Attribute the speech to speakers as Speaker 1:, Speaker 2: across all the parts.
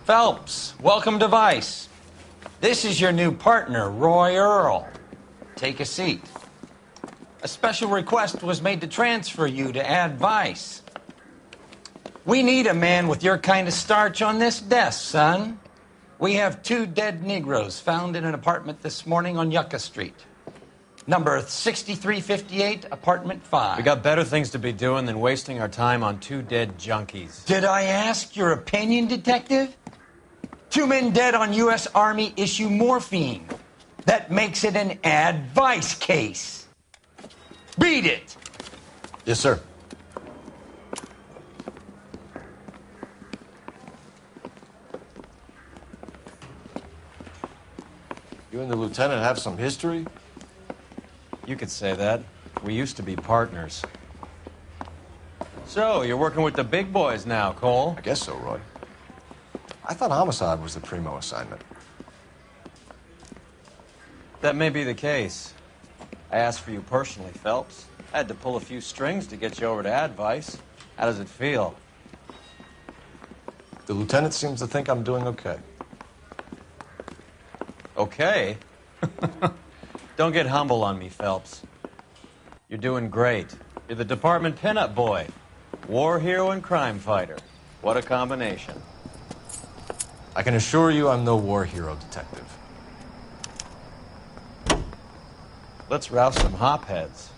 Speaker 1: Phelps, welcome to Vice. This is your new partner, Roy Earl. Take a seat. A special request was made to transfer you to Ad Vice. We need a man with your kind of starch on this desk, son. We have 2 dead Negroes found in an apartment this morning on Yucca Street. Number 6358, apartment 5.
Speaker 2: We got better things to be doing than wasting our time on 2 dead junkies.
Speaker 1: Did I ask your opinion, detective? 2 men dead on U.S. Army issue morphine. That makes it an Ad Vice case. Beat it!
Speaker 3: Yes, sir. You and the lieutenant have some history?
Speaker 2: You could say that. We used to be partners. So, you're working with the big boys now, Cole?
Speaker 3: I guess so, Roy. I thought homicide was the primo assignment.
Speaker 2: That may be the case. I asked for you personally, Phelps. I had to pull a few strings to get you over to Ad Vice. How does it feel?
Speaker 3: The lieutenant seems to think I'm doing okay.
Speaker 2: Okay? Don't get humble on me, Phelps. You're doing great. You're the department pinup boy. War hero and crime fighter. What a combination.
Speaker 3: I can assure you I'm no war hero, detective.
Speaker 2: Let's rouse some hopheads.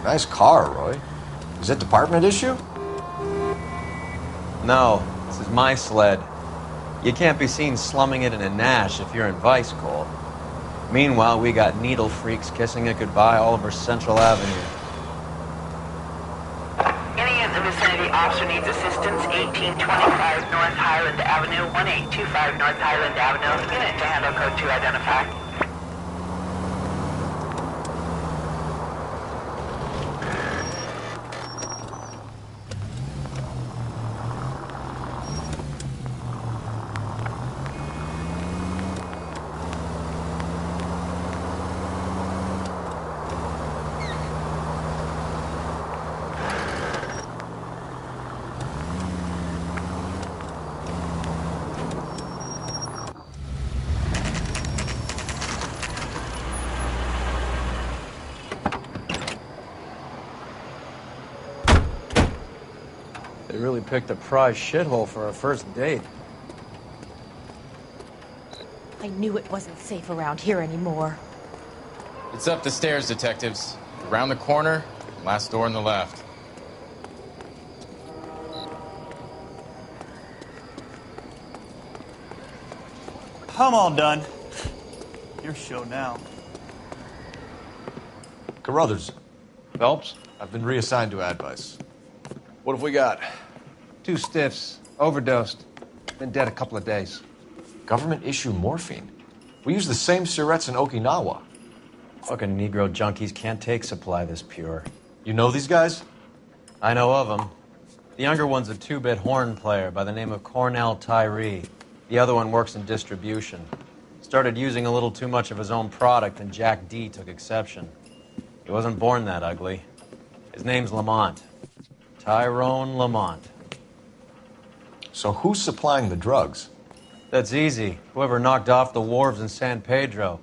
Speaker 3: Nice car, Roy. Is it department issue?
Speaker 2: No, this is my sled. You can't be seen slumming it in a Nash if you're in Vice, Cole. Meanwhile, we got needle freaks kissing it goodbye all over Central Avenue.
Speaker 4: Any in the vicinity officer needs assistance, 1825 North Highland Avenue, 1825 North Highland Avenue. Unit to handle code 2 identify.
Speaker 2: They really picked a prize shithole for our first date.
Speaker 5: I knew it wasn't safe around here anymore.
Speaker 6: It's up the stairs, detectives. Around the corner, last door on the left.
Speaker 7: I'm all done. Your show now.
Speaker 3: Carruthers,
Speaker 6: Phelps?
Speaker 3: I've been reassigned to Ad Vice.
Speaker 6: What have we got?
Speaker 8: 2 stiffs, overdosed, been dead a couple of days.
Speaker 3: Government issue morphine. We use the same syrettes in Okinawa.
Speaker 2: Fucking Negro junkies can't take supply this pure.
Speaker 3: You know these guys?
Speaker 2: I know of them. The younger one's a 2-bit horn player by the name of Cornell Tyree. The other one works in distribution. Started using a little too much of his own product, and Jack D took exception. He wasn't born that ugly. His name's Lamont. Tyrone Lamont.
Speaker 3: So who's supplying the drugs?
Speaker 2: That's easy. Whoever knocked off the wharves in San Pedro.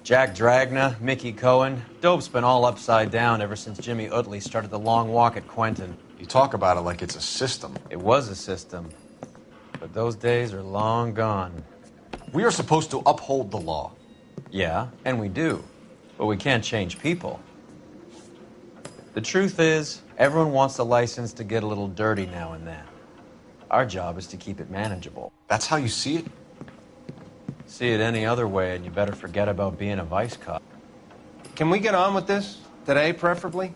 Speaker 2: Jack Dragna, Mickey Cohen. Dope's been all upside down ever since Jimmy Utley started the long walk at Quentin.
Speaker 3: You talk about it like it's a system.
Speaker 2: It was a system. But those days are long gone.
Speaker 3: We are supposed to uphold the law.
Speaker 2: Yeah, and we do. But we can't change people. The truth is, everyone wants the license to get a little dirty now and then. Our job is to keep it manageable.
Speaker 3: That's how you see it?
Speaker 2: See it any other way, and you better forget about being a vice cop.
Speaker 8: Can we get on with this? Today, preferably?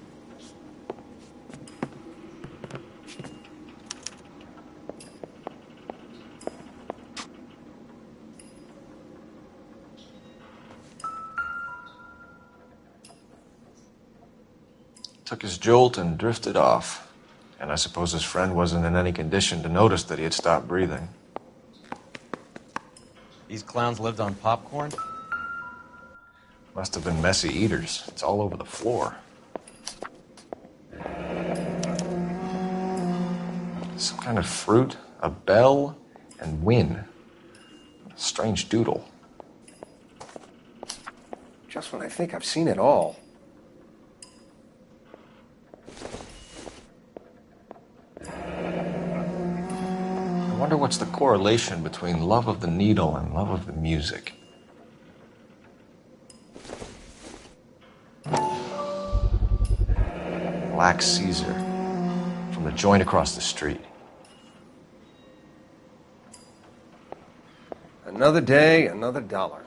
Speaker 3: Took his jolt and drifted off. And I suppose his friend wasn't in any condition to notice that he had stopped breathing.
Speaker 2: These clowns lived on popcorn?
Speaker 3: Must have been messy eaters. It's all over the floor. Some kind of fruit, a bell, and win. A strange doodle.
Speaker 8: Just when I think I've seen it all.
Speaker 3: I wonder what's the correlation between love of the needle and love of the music. Black Caesar from the joint across the street.
Speaker 8: Another day, another dollar.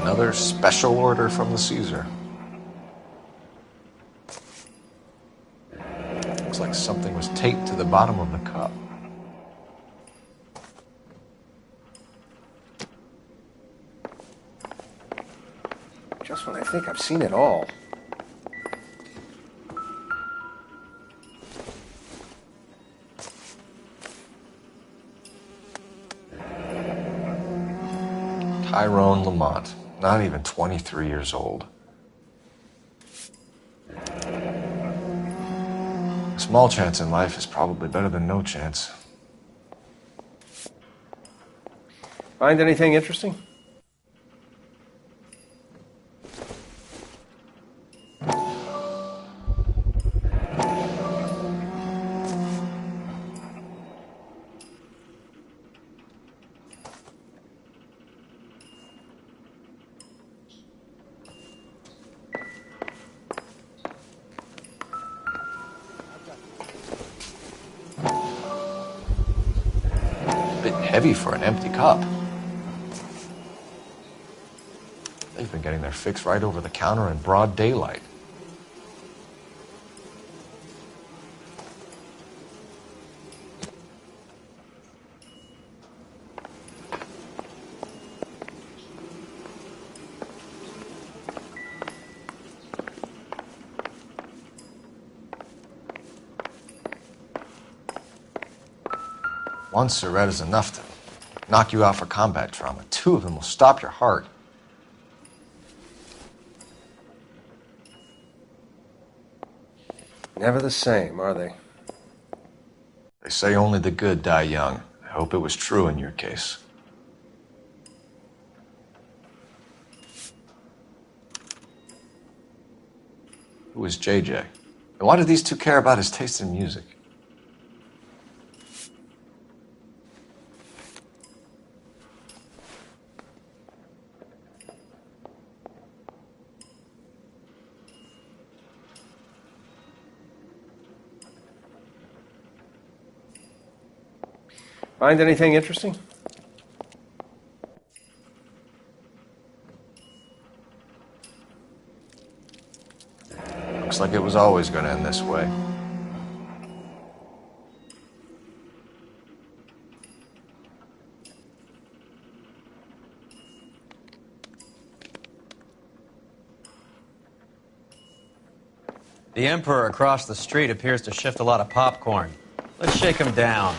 Speaker 3: Another special order from the Caesar. Looks like something was taped to the bottom of the cup.
Speaker 8: Just when I think I've seen it all.
Speaker 3: Tyrone Lamont, not even 23 years old. A small chance in life is probably better than no chance.
Speaker 8: Find anything interesting?
Speaker 3: Heavy for an empty cup. They've been getting their fix right over the counter in broad daylight. One cigarette is enough to knock you out for combat trauma. Two of them will stop your heart.
Speaker 8: Never the same, are they?
Speaker 3: They say only the good die young. I hope it was true in your case. Who is JJ? And why do these two care about his taste in music?
Speaker 8: Find anything interesting?
Speaker 3: Looks like it was always going to end this way.
Speaker 2: The Emperor across the street appears to shift a lot of popcorn. Let's shake him down.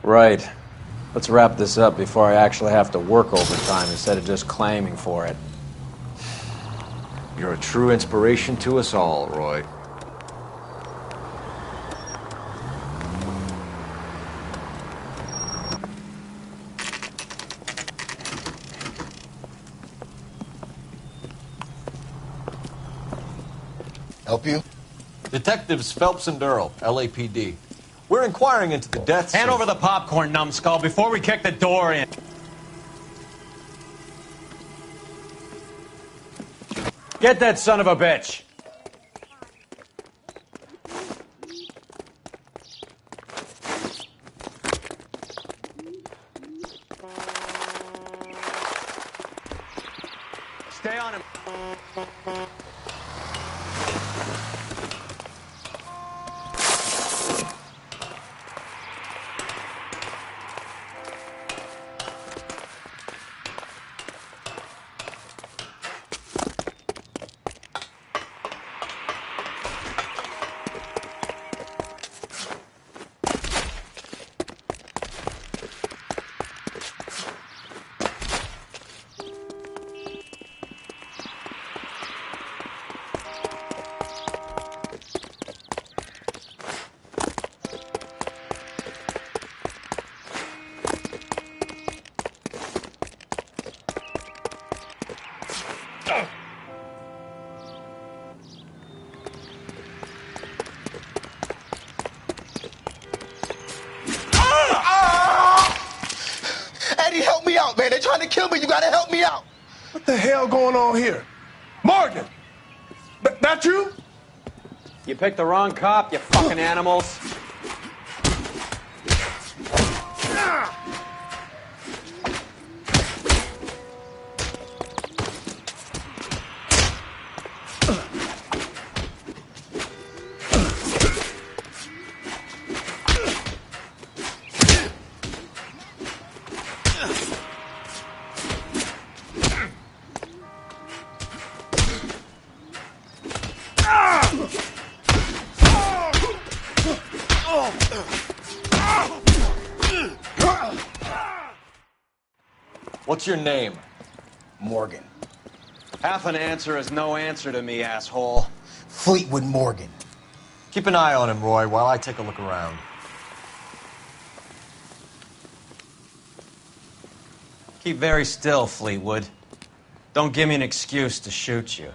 Speaker 9: Right. Let's wrap this up before I actually have to work overtime instead of just claiming for it.
Speaker 3: You're a true inspiration to us all, Roy.
Speaker 10: Help you?
Speaker 3: Detectives Phelps and Earl, LAPD. We're inquiring into the deaths
Speaker 2: Hand
Speaker 3: of...
Speaker 2: over the popcorn, numbskull, before we kick the door in. Get that son of a bitch. Stay on him.
Speaker 10: Eddie, help me out, man. They're trying to kill me. You gotta help me out.
Speaker 11: What the hell going on here? Morgan! That you?
Speaker 9: You picked the wrong cop, you fucking animals.
Speaker 3: What's your name?
Speaker 10: Morgan.
Speaker 9: Half an answer is no answer to me, asshole.
Speaker 10: Fleetwood Morgan.
Speaker 3: Keep an eye on him, Roy, while I take a look around.
Speaker 2: Keep very still, Fleetwood. Don't give me an excuse to shoot you.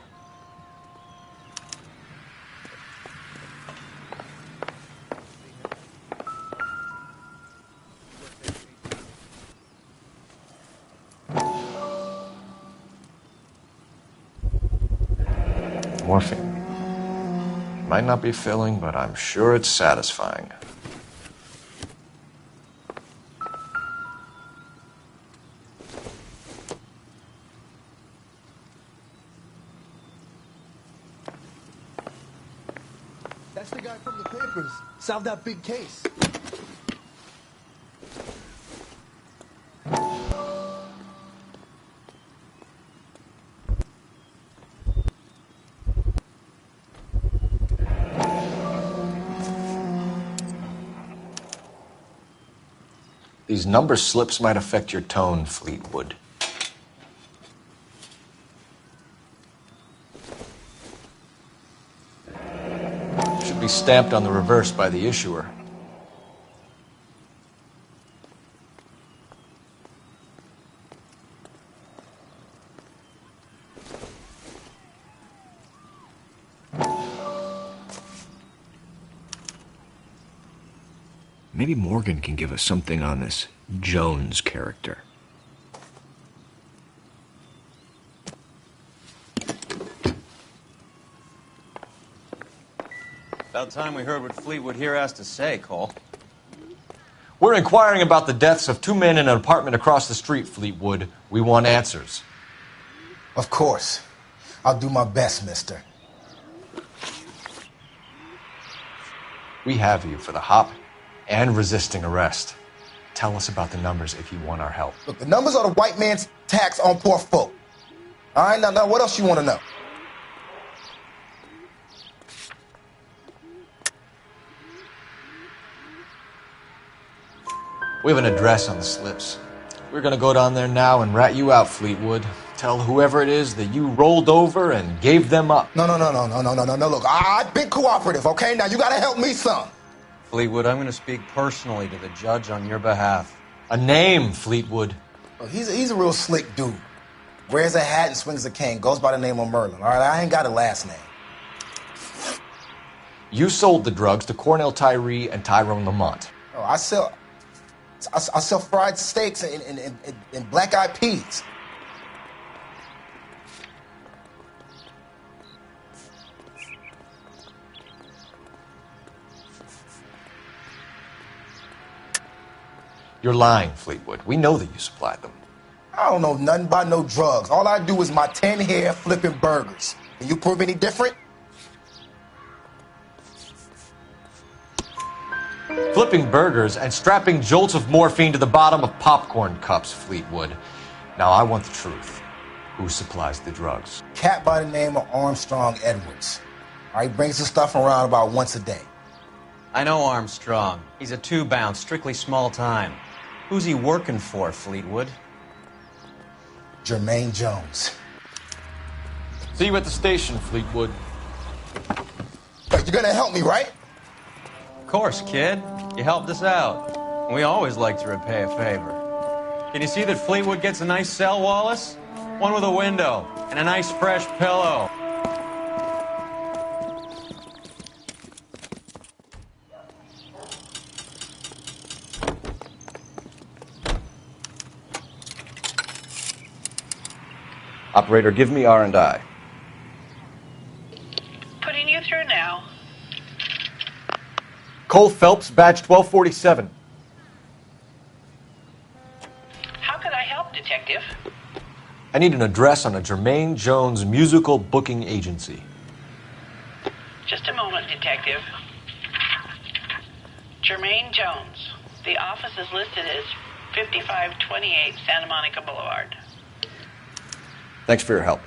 Speaker 3: Morphine. Might not be filling, but I'm sure it's satisfying.
Speaker 11: That's the guy from the papers. Solved that big case.
Speaker 3: These number slips might affect your tone, Fleetwood. Should be stamped on the reverse by the issuer. Maybe Morgan can give us something on this Jones character.
Speaker 2: About time we heard what Fleetwood here has to say, Cole.
Speaker 3: We're inquiring about the deaths of two men in an apartment across the street, Fleetwood. We want answers.
Speaker 10: Of course. I'll do my best, mister.
Speaker 3: We have you for the hop and resisting arrest. Tell us about the numbers if you want our help.
Speaker 10: Look, the numbers are the white man's tax on poor folk. All right, now what else you want to know?
Speaker 3: We have an address on the slips. We're gonna go down there now and rat you out, Fleetwood. Tell whoever it is that you rolled over and gave them up.
Speaker 10: No. Look, I've been cooperative, okay? Now you gotta help me some.
Speaker 2: Fleetwood, I'm going to speak personally to the judge on your behalf.
Speaker 3: A name, Fleetwood.
Speaker 10: Look, he's a real slick dude. Wears a hat and swings a cane. Goes by the name of Merlin. All right, I ain't got a last name.
Speaker 3: You sold the drugs to Cornell Tyree and Tyrone Lamont.
Speaker 10: Oh, I sell fried steaks and black-eyed peas.
Speaker 3: You're lying, Fleetwood. We know that you supplied them.
Speaker 10: I don't know nothing about no drugs. All I do is my 10 hair flipping burgers. Can you prove any different?
Speaker 3: Flipping burgers and strapping jolts of morphine to the bottom of popcorn cups, Fleetwood. Now I want the truth. Who supplies the drugs?
Speaker 10: Cat by the name of Armstrong Edwards. All right, brings the stuff around about once a day.
Speaker 2: I know Armstrong. He's a two-bound, strictly small time. Who's he working for, Fleetwood?
Speaker 10: Jermaine Jones.
Speaker 3: See you at the station, Fleetwood.
Speaker 10: But you're gonna help me, right?
Speaker 2: Of course, kid. You helped us out. We always like to repay a favor. Can you see that Fleetwood gets a nice cell, Wallace? One with a window and a nice fresh pillow.
Speaker 8: Operator, give me R&I.
Speaker 4: Putting you through now.
Speaker 3: Cole Phelps, badge 1247.
Speaker 4: How could I help, Detective?
Speaker 3: I need an address on a Jermaine Jones musical booking agency.
Speaker 4: Just a moment, Detective. Jermaine Jones. The office is listed as 5528 Santa Monica Boulevard.
Speaker 8: Thanks for your help.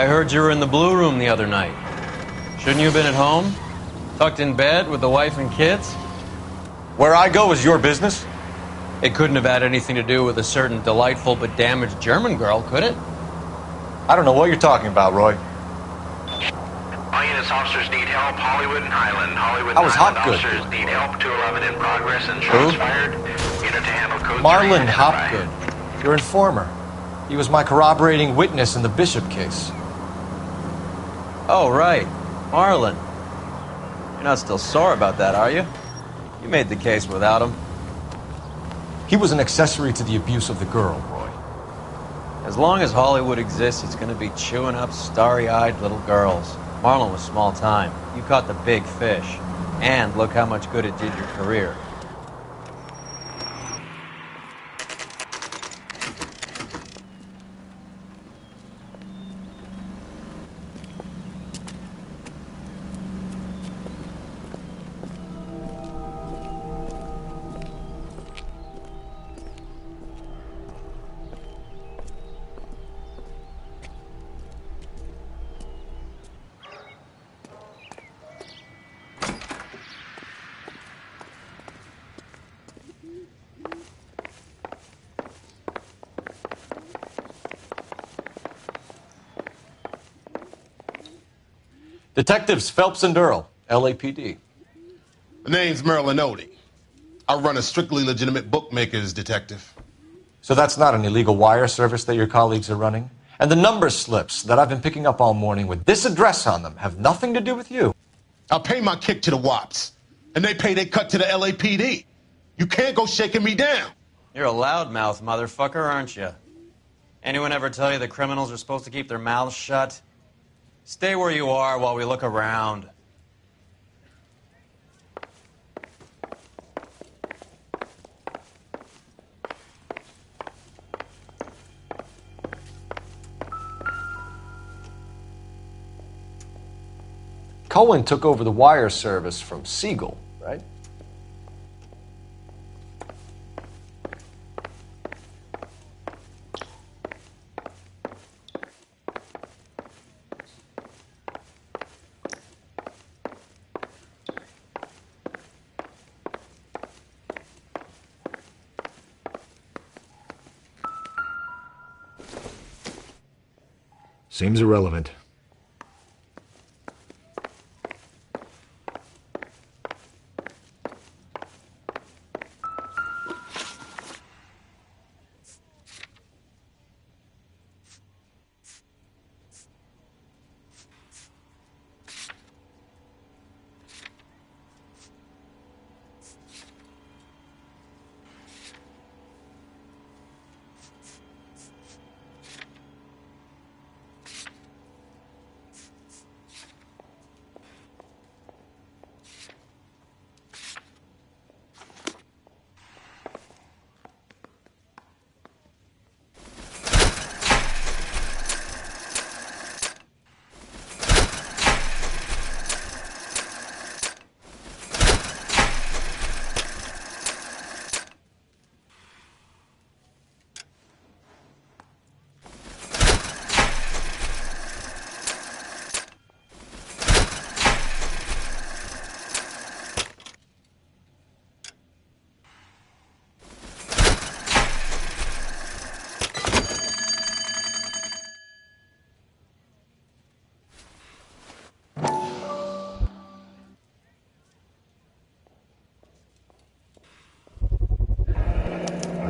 Speaker 2: I heard you were in the Blue Room the other night. Shouldn't you have been at home? Tucked in bed with the wife and kids?
Speaker 3: Where I go is your business?
Speaker 2: It couldn't have had anything to do with a certain delightful but damaged German girl, could it?
Speaker 3: I don't know what you're talking about, Roy.
Speaker 12: All units, officers need help. Hollywood and Highland. Hollywood
Speaker 3: I
Speaker 12: and
Speaker 3: was
Speaker 12: Highland
Speaker 3: Hopgood.
Speaker 12: officers need help. 211 in progress and shots fired. Unit to handle code 3.
Speaker 3: Marlon
Speaker 12: identify.
Speaker 3: Hopgood, your informer. He was my corroborating witness in the Bishop case.
Speaker 2: Oh, right. Marlon. You're not still sore about that, are you? You made the case without him.
Speaker 3: He was an accessory to the abuse of the girl, Roy.
Speaker 2: As long as Hollywood exists, it's going to be chewing up starry-eyed little girls. Marlon was small time. You caught the big fish. And look how much good it did your career.
Speaker 3: Detectives Phelps and Earl, LAPD.
Speaker 11: The name's Merlin Odie. I run a strictly legitimate bookmaker's detective.
Speaker 3: So that's not an illegal wire service that your colleagues are running? And the number slips that I've been picking up all morning with this address on them have nothing to do with you?
Speaker 11: I pay my kick to the WAPs, and they pay their cut to the LAPD. You can't go shaking me down.
Speaker 2: You're a loudmouth motherfucker, aren't you? Anyone ever tell you that criminals are supposed to keep their mouths shut? Stay where you are while we look around.
Speaker 3: Cohen took over the wire service from Siegel, right?
Speaker 13: Seems irrelevant.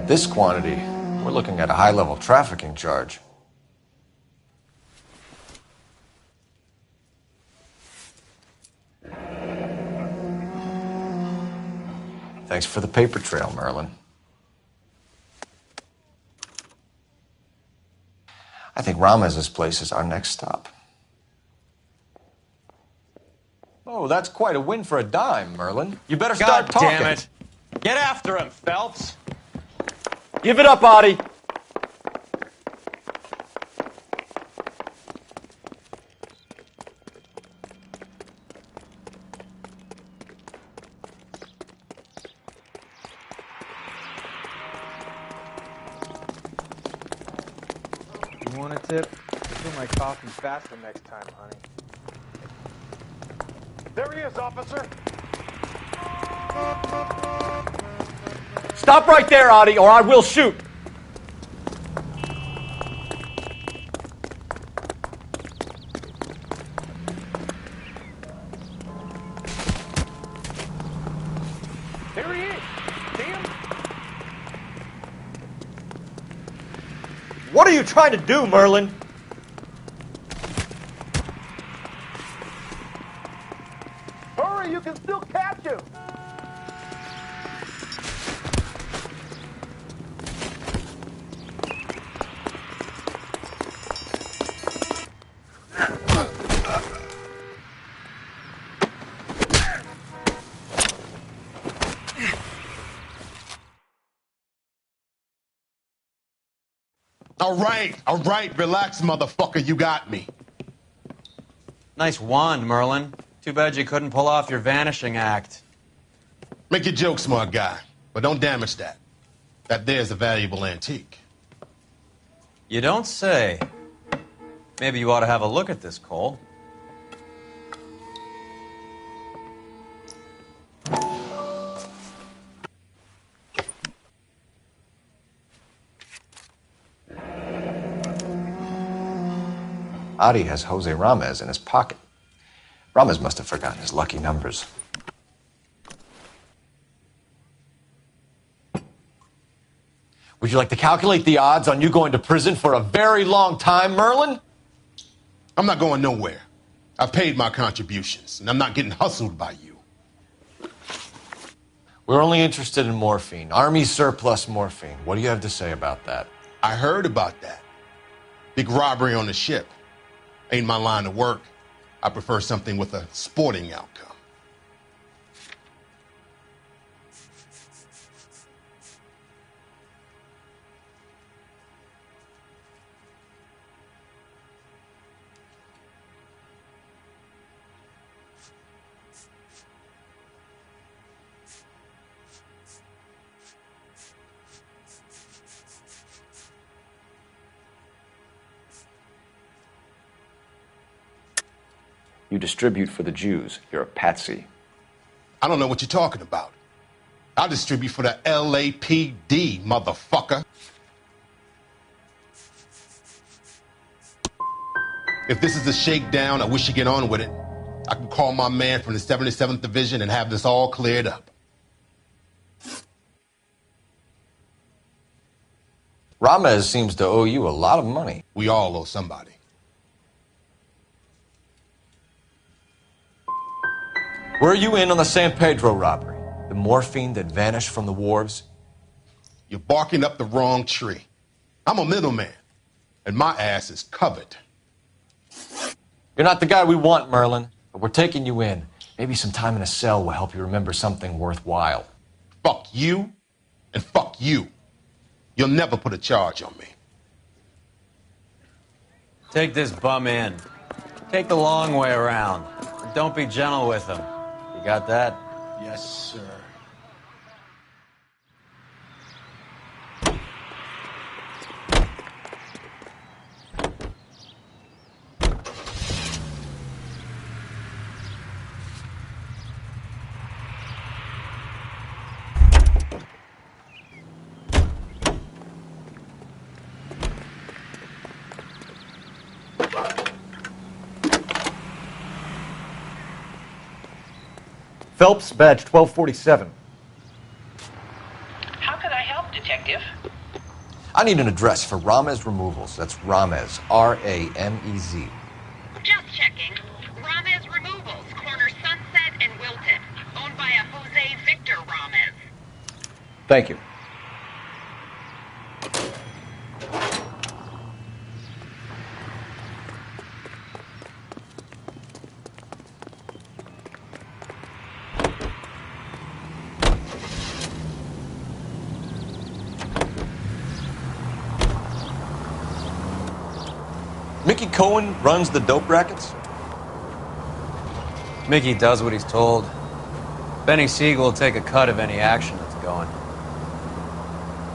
Speaker 13: With this quantity, we're looking at a high-level trafficking charge. Thanks for the paper trail, Merlin. I think Ramez's place is our next stop. Oh, that's quite a win for a dime, Merlin. You better start
Speaker 2: God
Speaker 3: talking.
Speaker 2: damn it. Get after him, Phelps.
Speaker 3: Give it up, Audie.
Speaker 2: You want a tip?
Speaker 14: Do my coffee faster next time, honey.
Speaker 15: There he is, officer.
Speaker 13: Stop right there, Audie, or I will shoot.
Speaker 15: There he is. See him?
Speaker 13: What are you trying to do, Merlin?
Speaker 15: Hurry, you can still catch him.
Speaker 11: All right, relax, motherfucker, you got me.
Speaker 2: Nice wand, Merlin. Too bad you couldn't pull off your vanishing act.
Speaker 11: Make your joke, smart guy, but don't damage that. That there's a valuable antique.
Speaker 2: You don't say. Maybe you ought to have a look at this, Cole.
Speaker 3: Adi has Jose Ramez in his pocket. Ramez must have forgotten his lucky numbers. Would you like to calculate the odds on you going to prison for a very long time, Merlin?
Speaker 11: I'm not going nowhere. I've paid my contributions, and I'm not getting hustled by you.
Speaker 3: We're only interested in morphine. Army surplus morphine. What do you have to say about that?
Speaker 11: I heard about that. Big robbery on the ship. Ain't my line of work. I prefer something with a sporting outcome.
Speaker 3: You distribute for the Jews. You're a patsy.
Speaker 11: I don't know what you're talking about. I'll distribute for the LAPD, motherfucker. If this is a shakedown, I wish you get on with it. I can call my man from the 77th Division and have this all cleared up.
Speaker 3: Ramez seems to owe you a lot of money.
Speaker 11: We all owe somebody.
Speaker 3: Were you in on the San Pedro robbery? The morphine that vanished from the wharves?
Speaker 11: You're barking up the wrong tree. I'm a middleman, and my ass is covered.
Speaker 3: You're not the guy we want, Merlin, but we're taking you in. Maybe some time in a cell will help you remember something worthwhile.
Speaker 11: Fuck you, and fuck you. You'll never put a charge on me.
Speaker 2: Take this bum in. Take the long way around. Don't be gentle with him. You got that?
Speaker 11: Yes, sir.
Speaker 13: Phelps, badge 1247.
Speaker 4: How can I help, Detective?
Speaker 3: I need an address for Ramez Removals. That's Ramez, R-A-M-E-Z.
Speaker 4: Just checking. Ramez Removals, corner Sunset and Wilton. Owned by a Jose Victor Ramez.
Speaker 3: Thank you. Mickey Cohen runs the dope rackets?
Speaker 2: Mickey does what he's told. Benny Siegel will take a cut of any action that's going.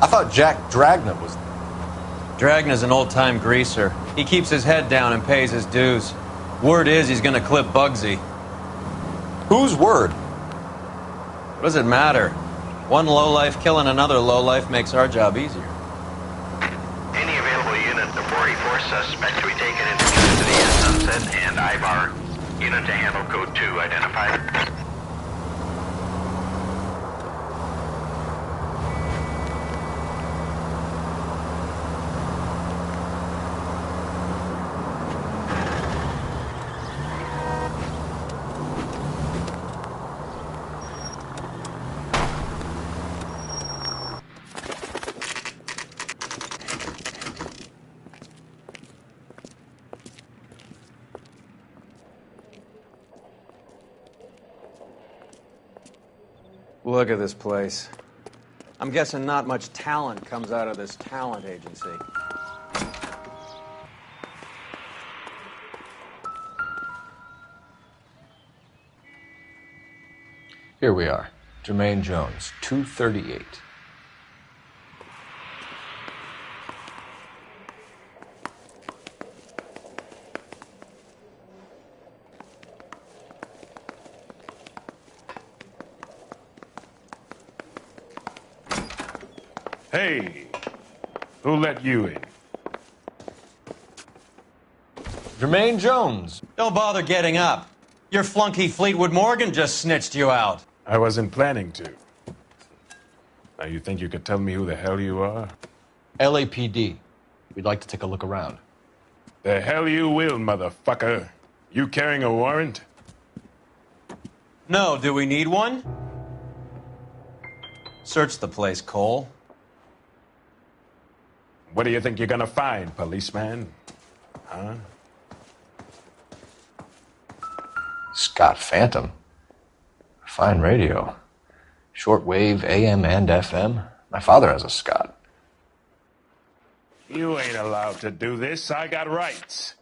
Speaker 3: I thought Jack Dragna was...
Speaker 2: Dragnar's an old-time greaser. He keeps his head down and pays his dues. Word is he's gonna clip Bugsy.
Speaker 13: Whose word?
Speaker 2: What does it matter? One lowlife killing another lowlife makes our job easier.
Speaker 12: Any available unit, the 44 suspect to be taken into custody at Sunset and Ibar. Unit to handle code 2 identified.
Speaker 2: Look at this place. I'm guessing not much talent comes out of this talent agency.
Speaker 3: Here we are. Jermaine Jones, 238.
Speaker 16: Hey, who let you in?
Speaker 3: Jermaine Jones.
Speaker 2: Don't bother getting up. Your flunky Fleetwood Morgan just snitched you out.
Speaker 16: I wasn't planning to. Now, you think you could tell me who the hell you are?
Speaker 3: LAPD. We'd like to take a look around.
Speaker 16: The hell you will, motherfucker. You carrying a warrant?
Speaker 2: No, do we need one? Search the place, Cole.
Speaker 16: What do you think you're gonna find, policeman? Huh?
Speaker 3: Scott Phantom. Fine radio. Shortwave, AM and FM. My father has a Scott.
Speaker 16: You ain't allowed to do this. I got rights.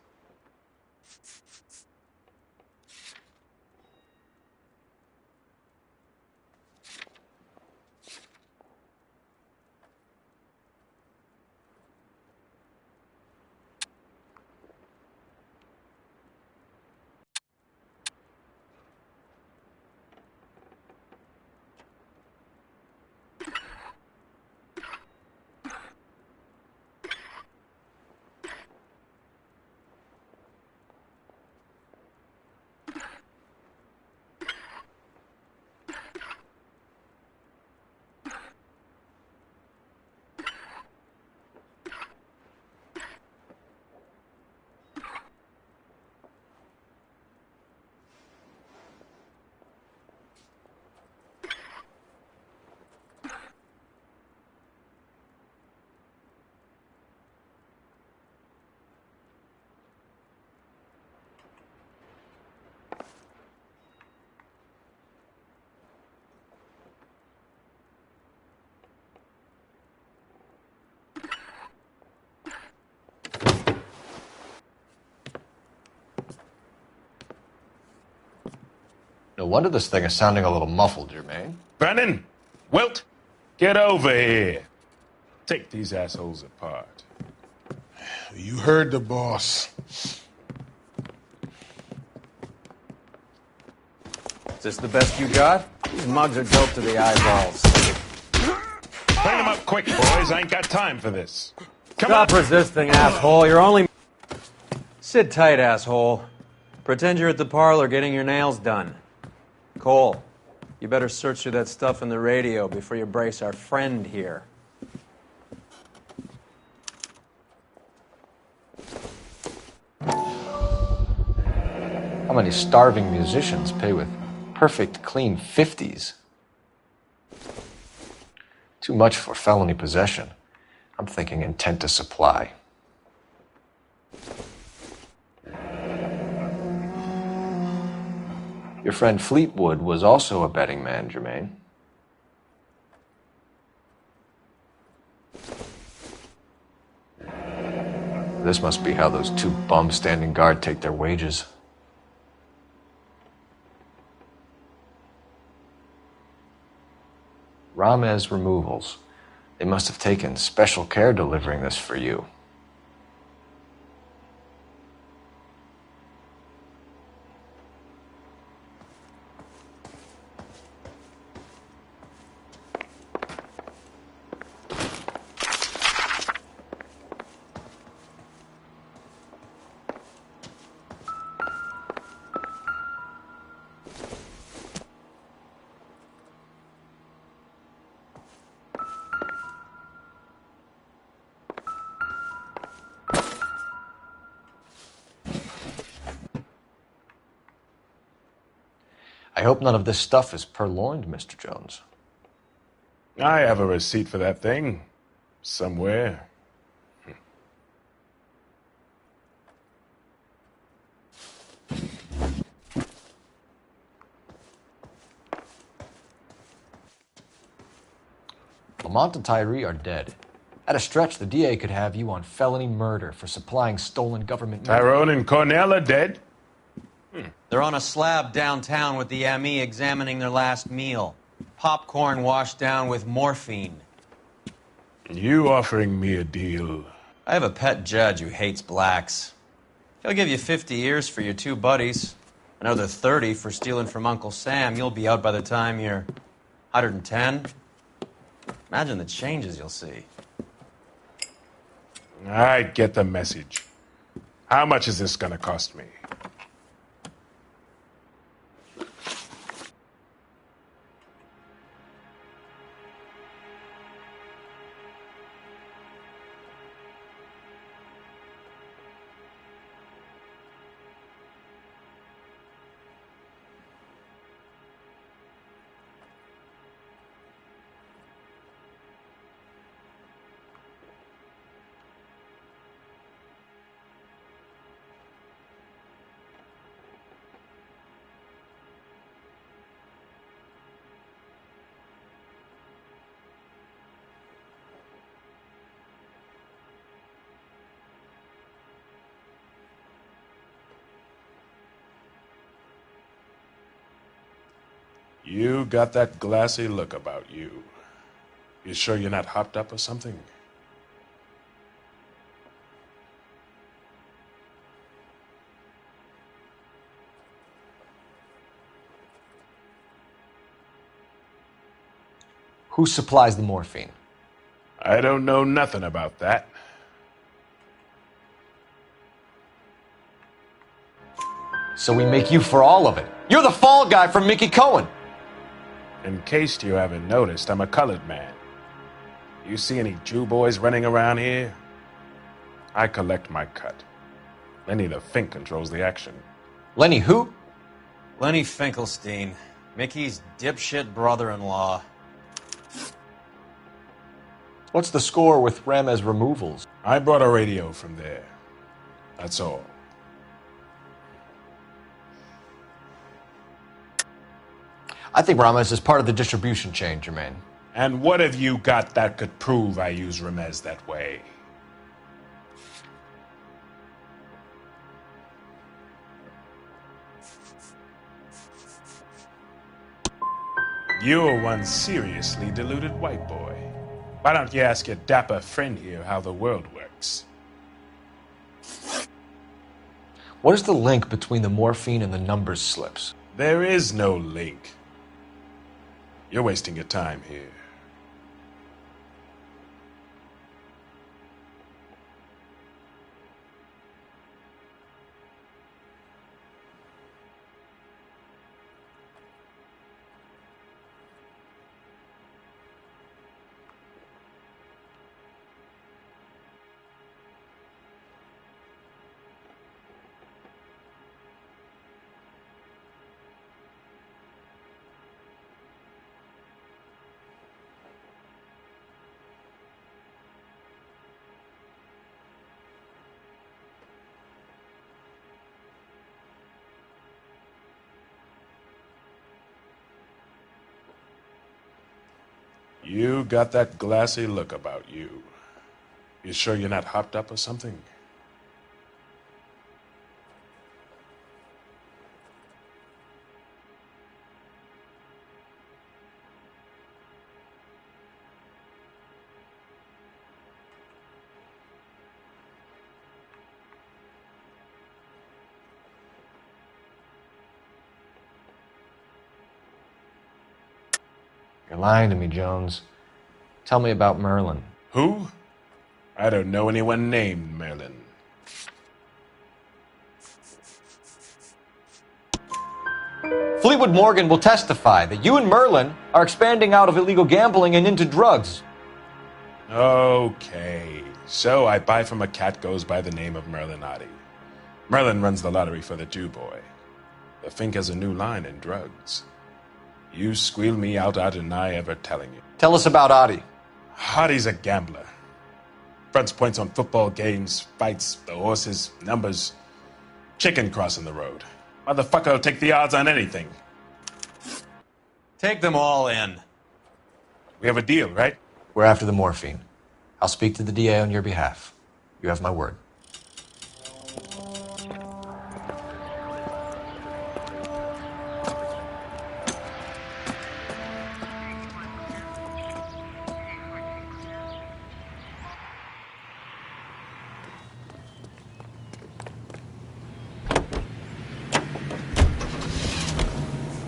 Speaker 3: No wonder this thing is sounding a little muffled, Jermaine.
Speaker 16: Brennan! Wilt! Get over here. Take these assholes apart.
Speaker 11: You heard the boss.
Speaker 2: Is this the best you got? These mugs are dope to the eyeballs.
Speaker 16: Clean them up quick, boys. I ain't got time for this.
Speaker 2: Stop resisting, asshole. You're only... Sit tight, asshole. Pretend you're at the parlor getting your nails done. Cole, you better search through that stuff in the radio before you brace our friend here.
Speaker 3: How many starving musicians pay with perfect, clean 50s? Too much for felony possession. I'm thinking intent to supply. Your friend Fleetwood was also a betting man, Jermaine. This must be how those two bums standing guard take their wages. Ramez Removals. They must have taken special care delivering this for you. I hope none of this stuff is purloined, Mr. Jones.
Speaker 16: I have a receipt for that thing. Somewhere.
Speaker 3: Lamont and Tyree are dead. At a stretch, the DA could have you on felony murder for supplying stolen government money.
Speaker 16: Tyrone and Cornell are dead?
Speaker 2: They're on a slab downtown with the ME examining their last meal. Popcorn washed down with morphine.
Speaker 16: You offering me a deal?
Speaker 2: I have a pet judge who hates blacks. He'll give you 50 years for your two buddies. Another 30 for stealing from Uncle Sam. You'll be out by the time you're 110. Imagine the changes you'll see.
Speaker 16: I get the message. How much is this gonna cost me? You got that glassy look about you. You sure you're not hopped up or something?
Speaker 3: Who supplies the morphine?
Speaker 16: I don't know nothing about that.
Speaker 3: So we make you for all of it. You're the fall guy from Mickey Cohen.
Speaker 16: In case you haven't noticed, I'm a colored man. You see any Jew boys running around here? I collect my cut. Lenny the Fink controls the action.
Speaker 3: Lenny who?
Speaker 2: Lenny Finkelstein, Mickey's dipshit brother-in-law.
Speaker 3: What's the score with Ramez removals?
Speaker 16: I brought a radio from there. That's all.
Speaker 3: I think Ramez is part of the distribution chain, Jermaine.
Speaker 16: And what have you got that could prove I use Ramez that way? You're one seriously deluded white boy. Why don't you ask your dapper friend here how the world works?
Speaker 3: What is the link between the morphine and the numbers slips?
Speaker 16: There is no link. You're wasting your time here. You got that glassy look about you. You sure you're not hopped up or something?
Speaker 3: You're lying to me, Jones. Tell me about Merlin.
Speaker 16: Who? I don't know anyone named Merlin.
Speaker 3: Fleetwood Morgan will testify that you and Merlin are expanding out of illegal gambling and into drugs.
Speaker 16: Okay. So I buy from a cat goes by the name of Merlin Otti. Merlin runs the lottery for the Jew boy. The Fink has a new line in drugs. You squeal me out, I deny ever telling you.
Speaker 3: Tell us about Adi.
Speaker 16: Adi's a gambler. Fronts points on football games, fights, the horses, numbers. Chicken crossing the road. Motherfucker will take the odds on anything.
Speaker 2: Take them all in.
Speaker 16: We have a deal, right?
Speaker 3: We're after the morphine. I'll speak to the DA on your behalf. You have my word.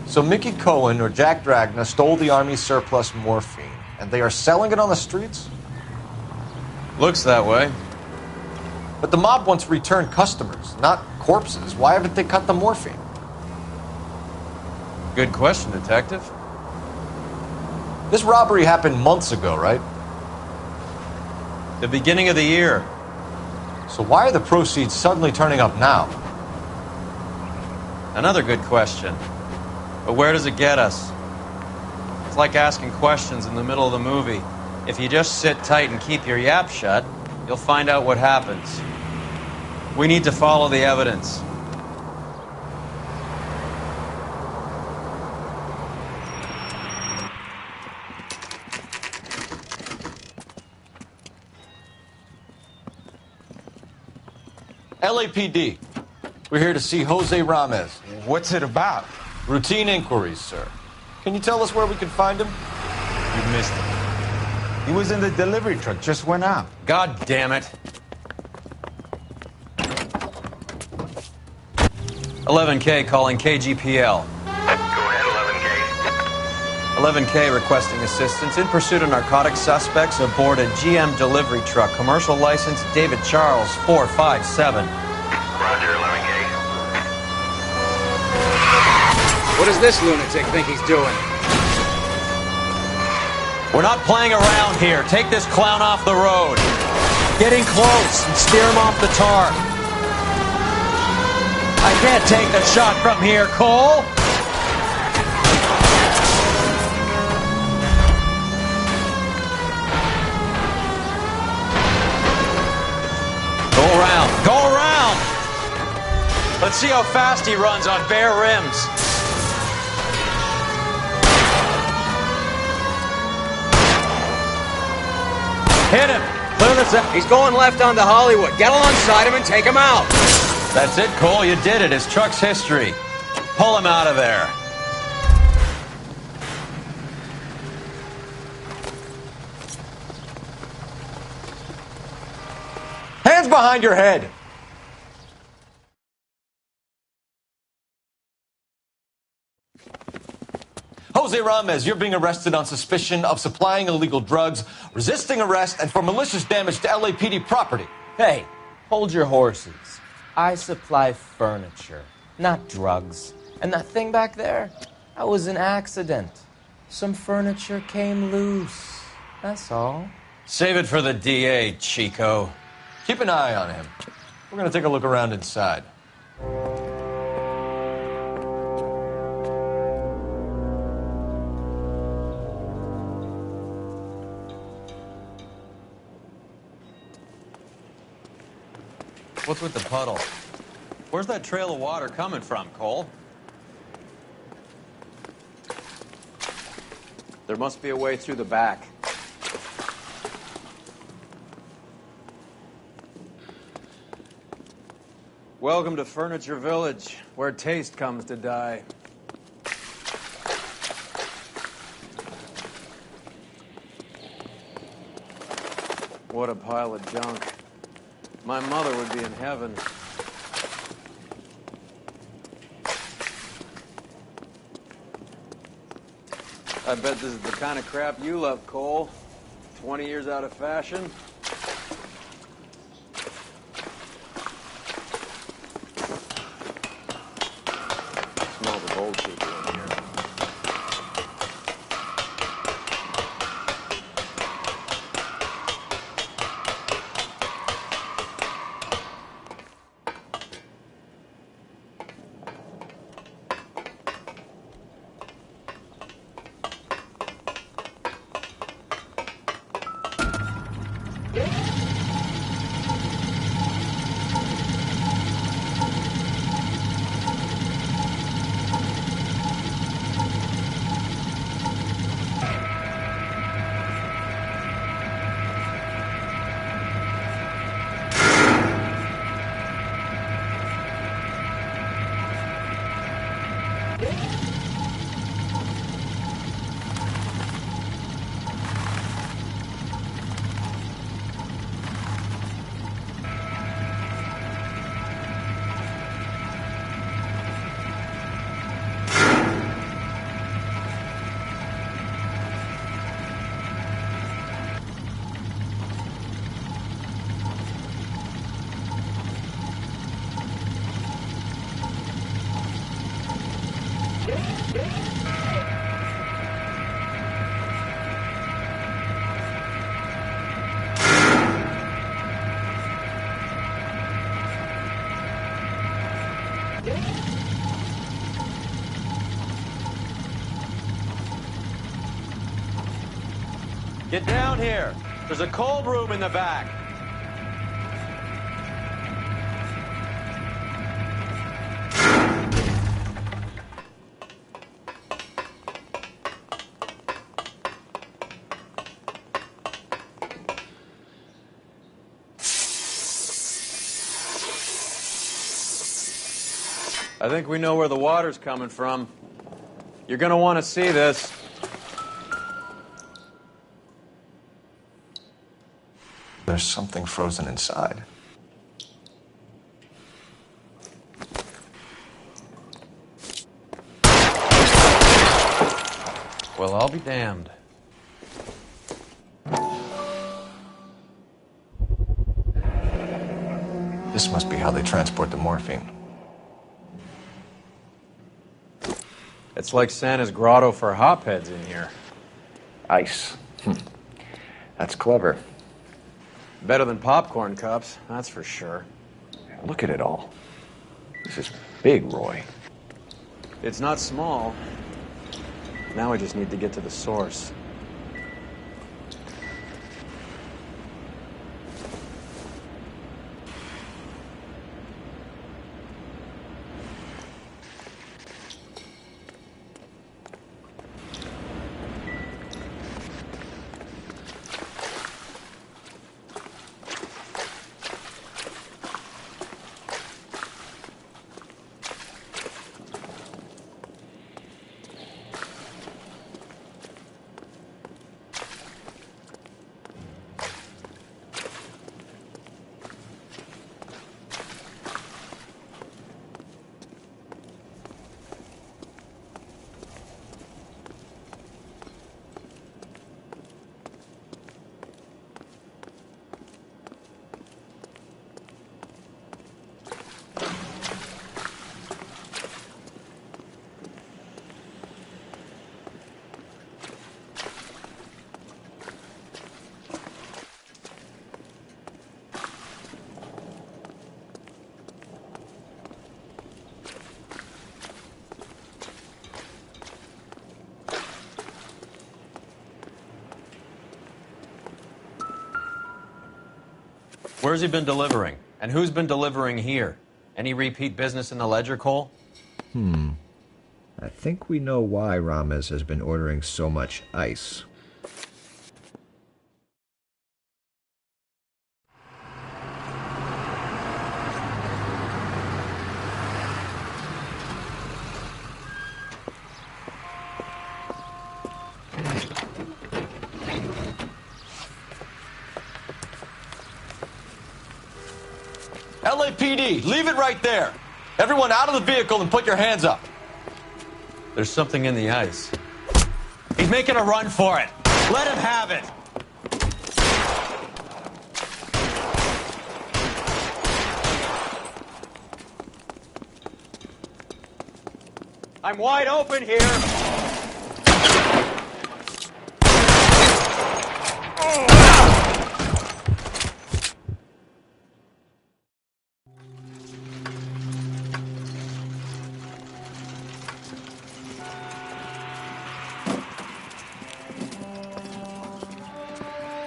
Speaker 3: So Mickey Cohen or Jack Dragna stole the Army's surplus morphine, and they are selling it on the streets?
Speaker 2: Looks that way.
Speaker 3: But the mob wants returned customers, not corpses. Why haven't they cut the morphine?
Speaker 2: Good question, Detective.
Speaker 3: This robbery happened months ago, right?
Speaker 2: The beginning of the year.
Speaker 3: So why are the proceeds suddenly turning up now?
Speaker 2: Another good question. But where does it get us? It's like asking questions in the middle of the movie. If you just sit tight and keep your yap shut, you'll find out what happens. We need to follow the evidence.
Speaker 3: LAPD. We're here to see Jose Ramez.
Speaker 17: What's it about?
Speaker 3: Routine inquiries, sir. Can you tell us where we can find him?
Speaker 17: You missed him. He was in the delivery truck, just went out.
Speaker 2: God damn it. 11K calling KGPL.
Speaker 12: Go ahead, 11K.
Speaker 2: 11K requesting assistance in pursuit of narcotic suspects aboard a GM delivery truck. Commercial license David Charles 457.
Speaker 12: Roger, 11K.
Speaker 18: What does this lunatic think he's doing?
Speaker 2: We're not playing around here. Take this clown off the road. Get in close and steer him off the tar. I can't take the shot from here, Cole. Go around. Go around. Let's see how fast he runs on bare rims. Hit him. Clear this up.
Speaker 18: He's going left onto Hollywood. Get alongside him and take him out.
Speaker 2: That's it, Cole. You did it. His truck's history. Pull him out of there.
Speaker 3: Hands behind your head. Jose Ramez, you're being arrested on suspicion of supplying illegal drugs, resisting arrest, and for malicious damage to LAPD property.
Speaker 19: Hey, hold your horses. I supply furniture, not drugs. And that thing back there, that was an accident. Some furniture came loose. That's all.
Speaker 2: Save it for the DA, Chico.
Speaker 3: Keep an eye on him. We're going to take a look around inside.
Speaker 2: What's with the puddle? Where's that trail of water coming from, Cole?
Speaker 19: There must be a way through the back.
Speaker 2: Welcome to Furniture Village, where taste comes to die. What a pile of junk. My mother would be in heaven. I bet this is the kind of crap you love, Cole. 20 years out of fashion. Smells of old people in here. Get down here. There's a cold room in the back. I think we know where the water's coming from. You're gonna want to see this.
Speaker 3: There's something frozen inside.
Speaker 2: Well, I'll be damned.
Speaker 3: This must be how they transport the morphine.
Speaker 2: It's like Santa's grotto for hopheads in here.
Speaker 3: Ice. That's clever.
Speaker 2: Better than popcorn cups, that's for sure.
Speaker 3: Look at it all. This is big, Roy.
Speaker 2: It's not small. Now we just need to get to the source. Where's he been delivering? And who's been delivering here? Any repeat business in the ledger, Cole?
Speaker 20: I think we know why Rames has been ordering so much ice.
Speaker 13: LAPD, leave it right there. Everyone out of the vehicle and put your hands up.
Speaker 2: There's something in the ice.
Speaker 1: He's making a run for it. Let him have it.
Speaker 2: I'm wide open here.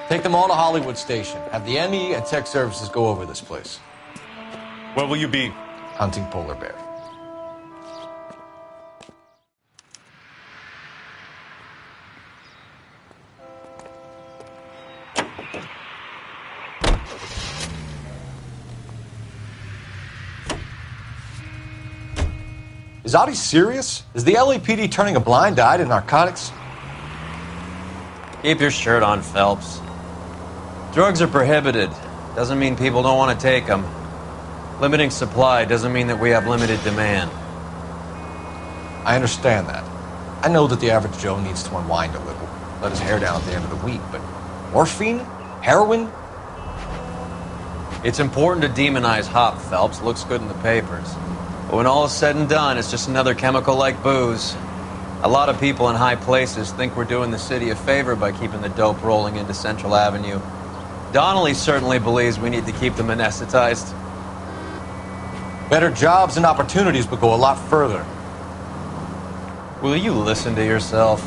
Speaker 3: Take them all to Hollywood Station. Have the ME and tech services go over this place.
Speaker 16: Where will you be?
Speaker 3: Hunting polar bear. Is Audie serious? Is the LAPD turning a blind eye to narcotics?
Speaker 2: Keep your shirt on, Phelps. Drugs are prohibited. Doesn't mean people don't want to take them. Limiting supply doesn't mean that we have limited demand.
Speaker 3: I understand that. I know that the average Joe needs to unwind a little, let his hair down at the end of the week, but morphine? Heroin?
Speaker 2: It's important to demonize hop, Phelps. Looks good in the papers. But when all is said and done, it's just another chemical like booze. A lot of people in high places think we're doing the city a favor by keeping the dope rolling into Central Avenue. Donnelly certainly believes we need to keep them anesthetized.
Speaker 13: Better jobs and opportunities would go a lot further.
Speaker 2: Will you listen to yourself?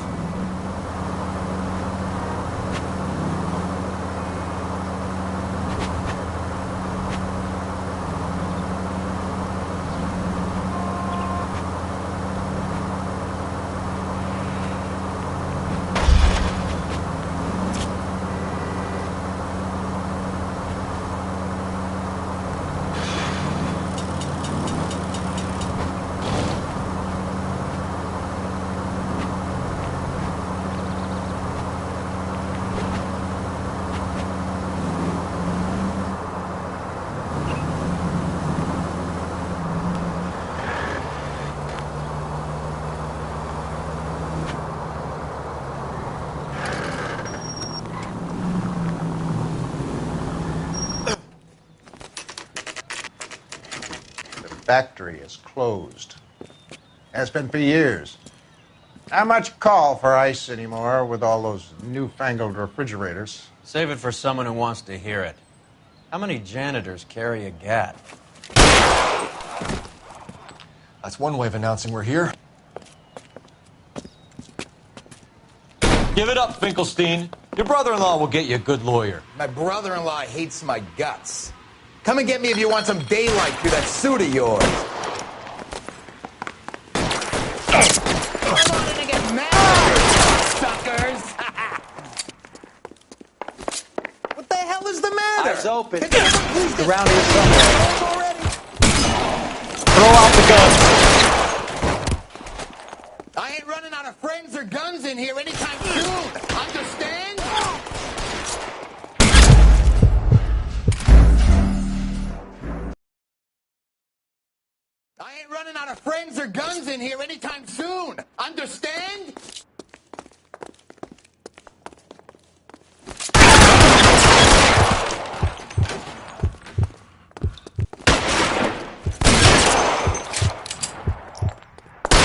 Speaker 17: Factory is closed. Has been for years. Not much call for ice anymore with all those newfangled refrigerators.
Speaker 2: Save it for someone who wants to hear it. How many janitors carry a gat?
Speaker 13: That's one way of announcing we're here. Give it up, Finkelstein. Your brother-in-law will get you a good lawyer.
Speaker 10: My brother-in-law hates my guts. Come and get me if you want some daylight through that suit of yours. Come on in and get mad, suckers! What the hell is the matter?
Speaker 18: Eyes open.
Speaker 10: The
Speaker 18: round is somewhere.
Speaker 10: already.
Speaker 13: Throw out the gun.
Speaker 10: I ain't running out of friends or guns in here anytime soon. Understand? I ain't running out of friends or guns in here anytime soon. Understand?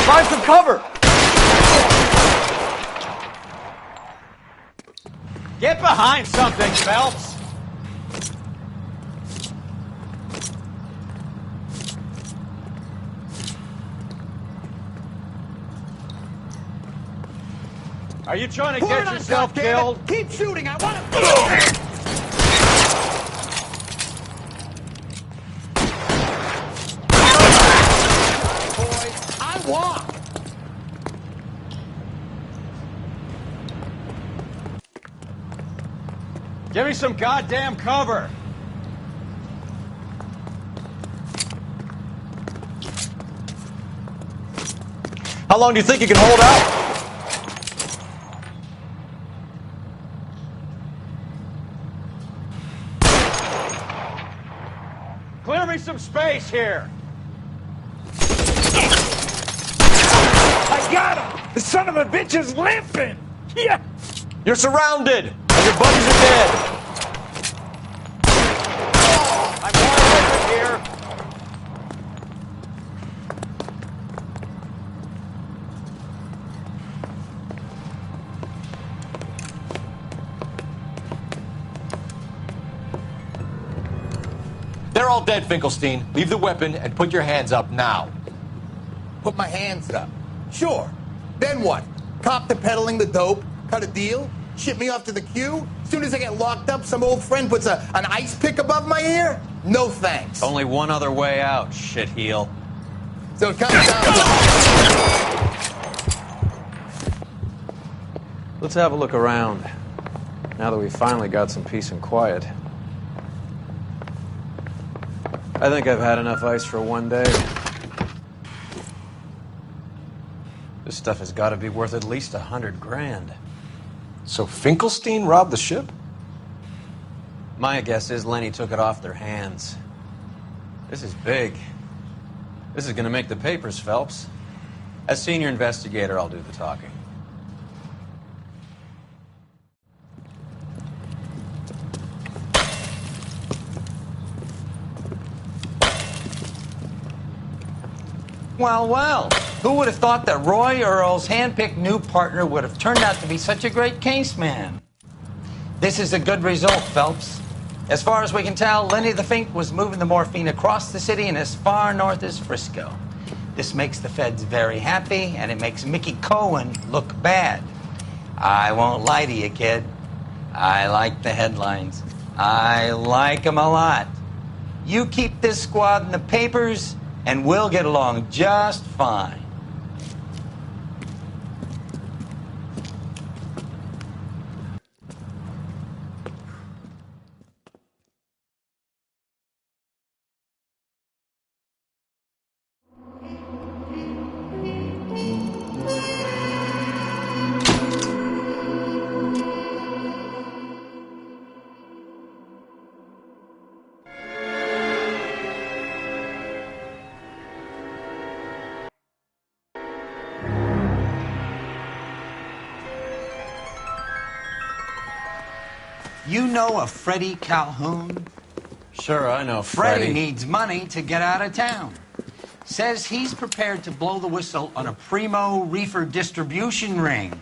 Speaker 2: Find some cover! Get behind something, Phelps! Are you trying to
Speaker 10: Put it
Speaker 2: get
Speaker 10: on,
Speaker 2: yourself
Speaker 10: goddammit.
Speaker 2: killed?
Speaker 10: Keep shooting. I want to. Boys, I walk.
Speaker 2: Give me some goddamn cover!
Speaker 13: How long do you think you can hold out?
Speaker 2: Clear me some space here!
Speaker 15: I got him! The son of a bitch is limping! Yeah!
Speaker 13: You're surrounded, and your buddies are dead.
Speaker 2: I'm over here!
Speaker 13: They're all dead, Finkelstein. Leave the weapon and put your hands up now.
Speaker 10: Put my hands up. Sure. Then what? Cop to peddling the dope? Cut a deal? Ship me off to the queue? Soon as I get locked up, some old friend puts an ice pick above my ear? No thanks.
Speaker 2: Only one other way out, shitheel.
Speaker 10: So it comes down to...
Speaker 9: Let's have a look around, now that we've finally got some peace and quiet. I think I've had enough ice for one day. This stuff has got to be worth at least 100 grand.
Speaker 13: So Finkelstein robbed the ship?
Speaker 2: My guess is Lenny took it off their hands. This is big. This is going to make the papers, Phelps. As senior investigator, I'll do the talking.
Speaker 1: Well, well. Who would have thought that Roy Earl's hand-picked new partner would have turned out to be such a great case man? This is a good result, Phelps. As far as we can tell, Lenny the Fink was moving the morphine across the city and as far north as Frisco. This makes the feds very happy, and it makes Mickey Cohen look bad. I won't lie to you, kid. I like the headlines. I like them a lot. You keep this squad in the papers, and we'll get along just fine. You know a Freddie Calhoun?
Speaker 2: Sure, I know
Speaker 1: Freddie
Speaker 2: Freddie.
Speaker 1: needs money to get out of town. Says he's prepared to blow the whistle on a primo reefer distribution ring.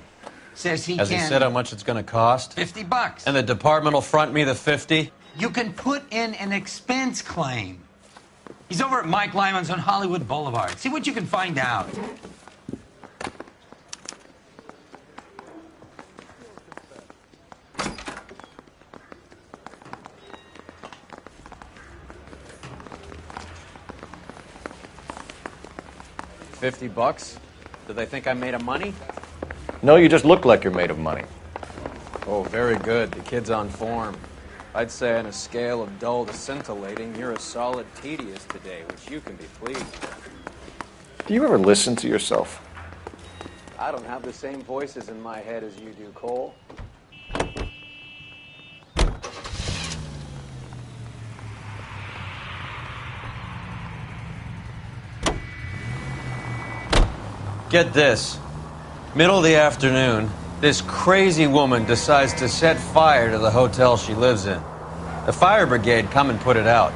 Speaker 1: Says he
Speaker 2: Has
Speaker 1: can...
Speaker 2: he said how much it's going to cost?
Speaker 1: $50.
Speaker 2: And the department will front me the 50?
Speaker 1: You can put in an expense claim. He's over at Mike Lyman's on Hollywood Boulevard. See what you can find out.
Speaker 2: $50? Do they think I'm made of money?
Speaker 13: No, you just look like you're made of money.
Speaker 2: Oh, very good. The kid's on form. I'd say on a scale of dull to scintillating, you're a solid tedious today, which you can be pleased with.
Speaker 13: Do you ever listen to yourself?
Speaker 2: I don't have the same voices in my head as you do, Cole. Get this. Middle of the afternoon, this crazy woman decides to set fire to the hotel she lives in. The fire brigade come and put it out.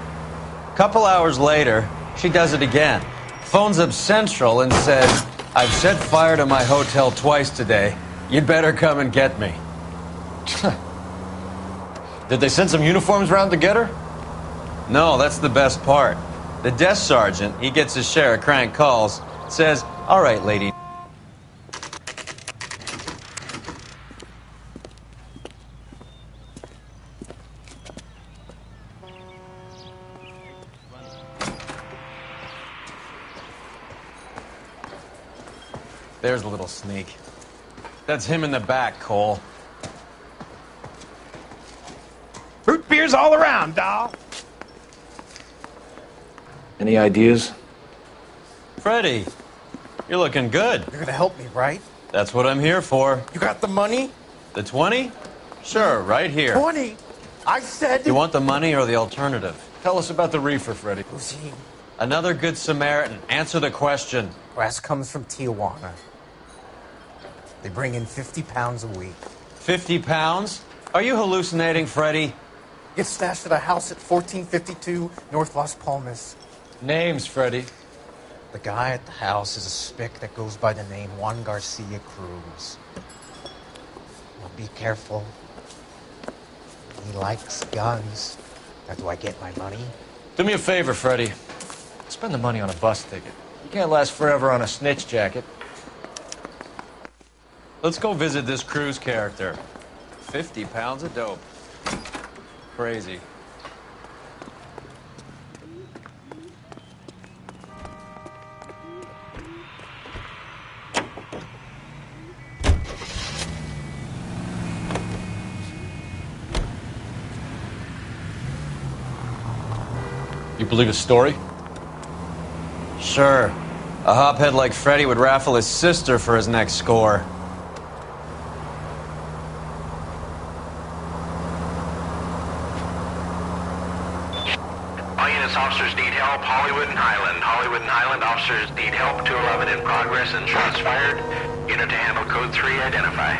Speaker 2: A couple hours later, she does it again. Phones up Central and says, "I've set fire to my hotel twice today. You'd better come and get me."
Speaker 13: Did they send some uniforms around to get her?
Speaker 2: No, that's the best part. The desk sergeant, he gets his share of crank calls, says, "All right, lady." There's a little sneak. That's him in the back, Cole.
Speaker 15: Root beers all around, doll.
Speaker 13: Any ideas?
Speaker 2: Freddie, you're looking good.
Speaker 10: You're gonna help me, right?
Speaker 2: That's what I'm here for.
Speaker 10: You got the money?
Speaker 2: The 20? Sure, right here.
Speaker 10: 20? I said...
Speaker 2: You want the money or the alternative?
Speaker 13: Tell us about the reefer, Freddie.
Speaker 10: Who's he?
Speaker 2: Another good Samaritan. Answer the question.
Speaker 10: Grass comes from Tijuana. They bring in 50 pounds a week.
Speaker 2: 50 pounds? Are you hallucinating, Freddie?
Speaker 10: Gets stashed at a house at 1452 North Las Palmas.
Speaker 13: Names, Freddie.
Speaker 10: The guy at the house is a spick that goes by the name Juan Garcia Cruz. Now be careful. He likes guns. Now do I get my money?
Speaker 13: Do me a favor, Freddie. Spend the money on a bus ticket. You can't last forever on a snitch jacket.
Speaker 2: Let's go visit this Cruz character. 50 pounds of dope. Crazy.
Speaker 13: You believe his story?
Speaker 2: Sure. A hophead like Freddie would raffle his sister for his next score.
Speaker 12: All units, officers need help. Hollywood and Highland. Hollywood and Highland officers need help. 211 in progress and shots fired. Unit to handle code 3, identify.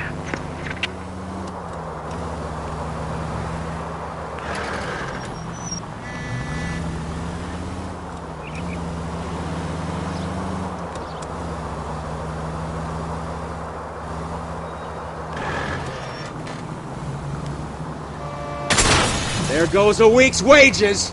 Speaker 18: There goes a week's wages.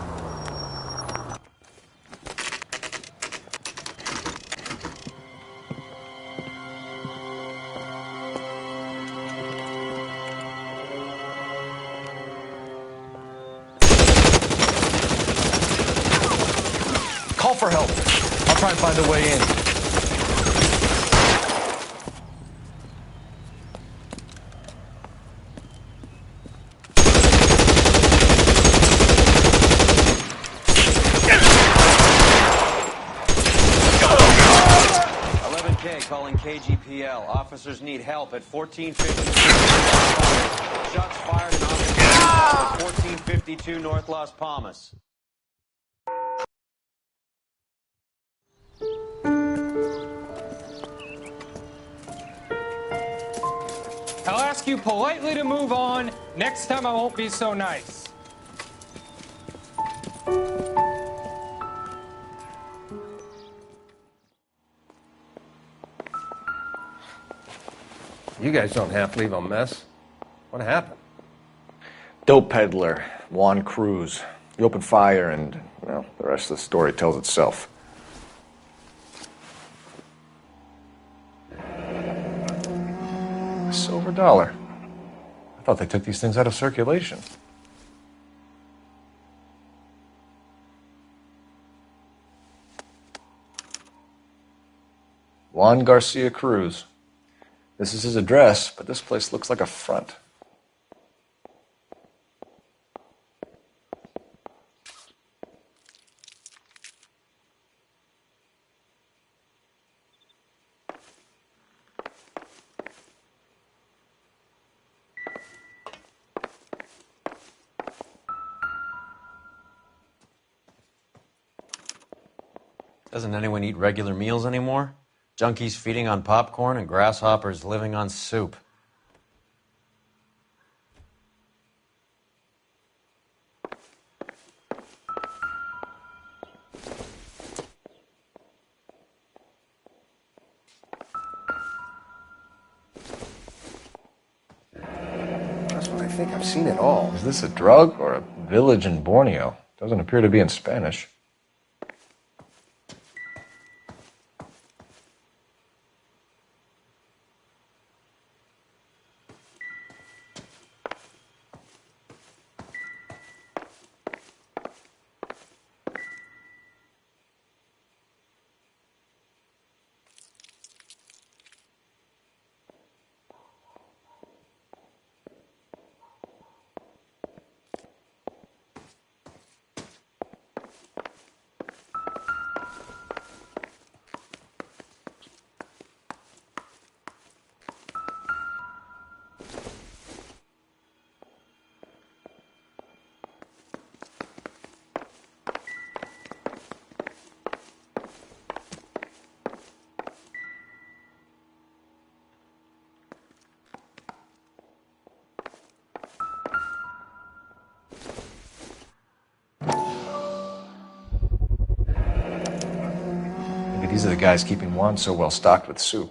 Speaker 3: Call for help. I'll try and find a way in.
Speaker 2: Calling KGPL. Officers need help at 1452. Shots fired in office 1452 North Las Palmas.
Speaker 21: I'll ask you politely to move on. Next time I won't be so nice.
Speaker 8: You guys don't have to leave a mess. What happened?
Speaker 3: Dope peddler, Juan Cruz. He opened fire and, well, the rest of the story tells itself. A silver dollar. I thought they took these things out of circulation. Juan Garcia Cruz. This is his address, but this place looks like a front.
Speaker 2: Doesn't anyone eat regular meals anymore? Junkies feeding on popcorn and grasshoppers living on soup.
Speaker 3: That's what I think. I've seen it all. Is this a drug or a village in Borneo? Doesn't appear to be in Spanish. Maybe these are the guys keeping Juan so well stocked with soup.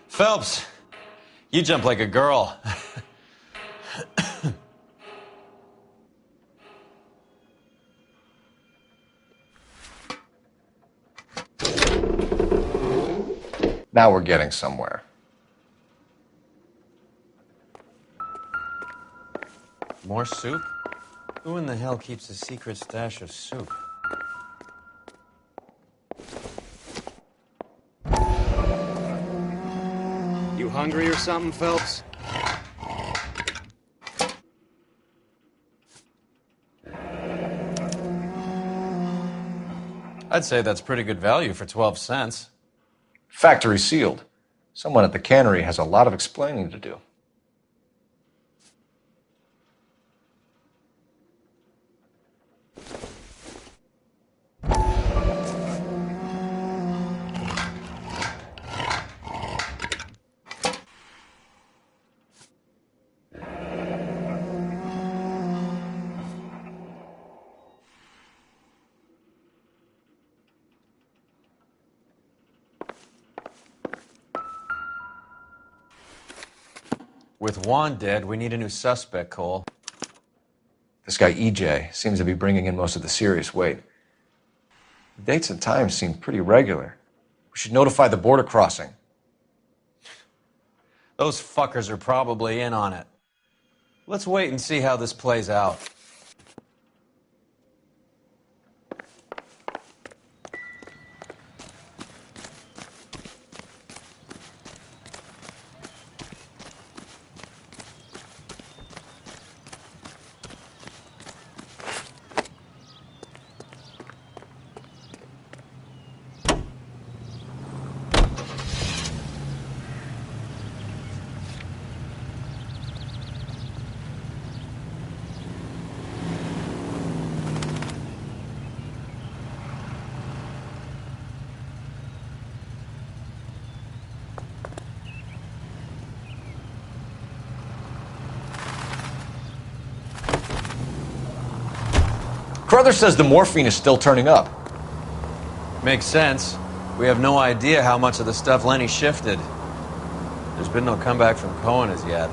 Speaker 2: Phelps, you jump like a girl.
Speaker 3: Now we're getting somewhere.
Speaker 2: More soup? Who in the hell keeps a secret stash of soup?
Speaker 18: You hungry or something, Phelps?
Speaker 2: I'd say that's pretty good value for 12 cents.
Speaker 3: Factory sealed. Someone at the cannery has a lot of explaining to do.
Speaker 2: With Juan dead, we need a new suspect, Cole.
Speaker 3: This guy EJ seems to be bringing in most of the serious weight. The dates and times seem pretty regular. We should notify the border crossing.
Speaker 2: Those fuckers are probably in on it. Let's wait and see how this plays out.
Speaker 3: Carruthers says the morphine is still turning up.
Speaker 2: Makes sense. We have no idea how much of the stuff Lenny shifted. There's been no comeback from Cohen as yet.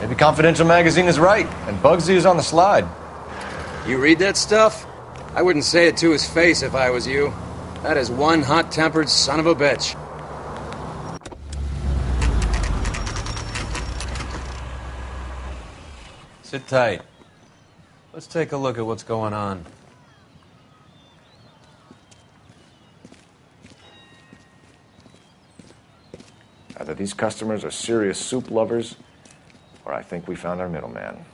Speaker 3: Maybe Confidential Magazine is right, and Bugsy is on the slide.
Speaker 18: You read that stuff? I wouldn't say it to his face if I was you. That is one hot-tempered son of a bitch.
Speaker 2: Sit tight. Let's take a look at what's going on.
Speaker 3: Either these customers are serious soup lovers, or I think we found our middleman.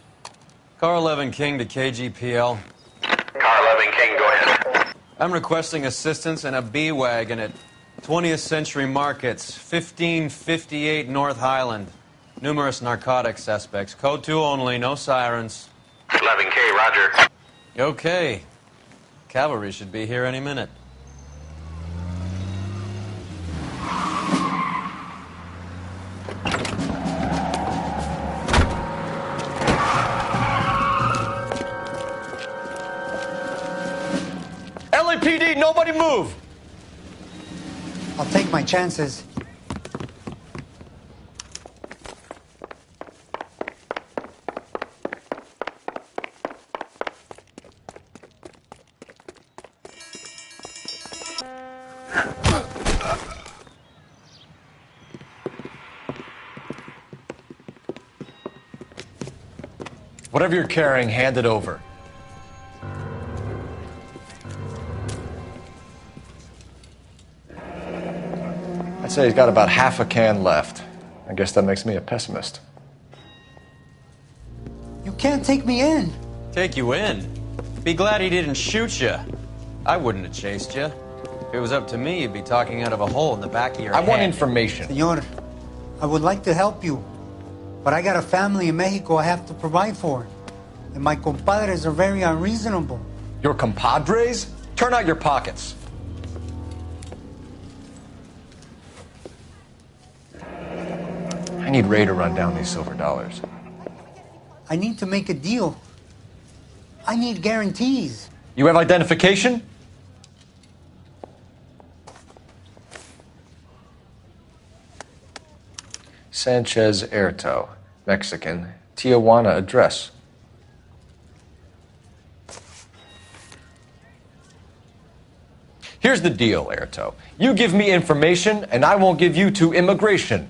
Speaker 2: Car 11 King to KGPL.
Speaker 12: Car 11 King, go ahead.
Speaker 2: I'm requesting assistance in a B-Wagon at 20th Century Markets, 1558 North Highland. Numerous narcotic suspects. Code 2 only, no sirens.
Speaker 12: 11K, roger.
Speaker 2: Okay. Cavalry should be here any minute.
Speaker 3: LAPD, nobody move!
Speaker 5: I'll take my chances.
Speaker 3: Whatever you're carrying, hand it over. I'd say he's got about half a can left. I guess that makes me a pessimist.
Speaker 5: You can't take me in.
Speaker 2: Take you in? Be glad he didn't shoot you. I wouldn't have chased you. If it was up to me, you'd be talking out of a hole in the back of your head.
Speaker 3: I want information.
Speaker 5: Senor, I would like to help you, but I got a family in Mexico I have to provide for. And my compadres are very unreasonable.
Speaker 3: Your compadres? Turn out your pockets. I need Ray to run down these silver dollars.
Speaker 5: I need to make a deal. I need guarantees.
Speaker 3: You have identification? Sanchez Erto, Mexican, Tijuana address. Here's the deal, Erto. You give me information, and I won't give you to immigration.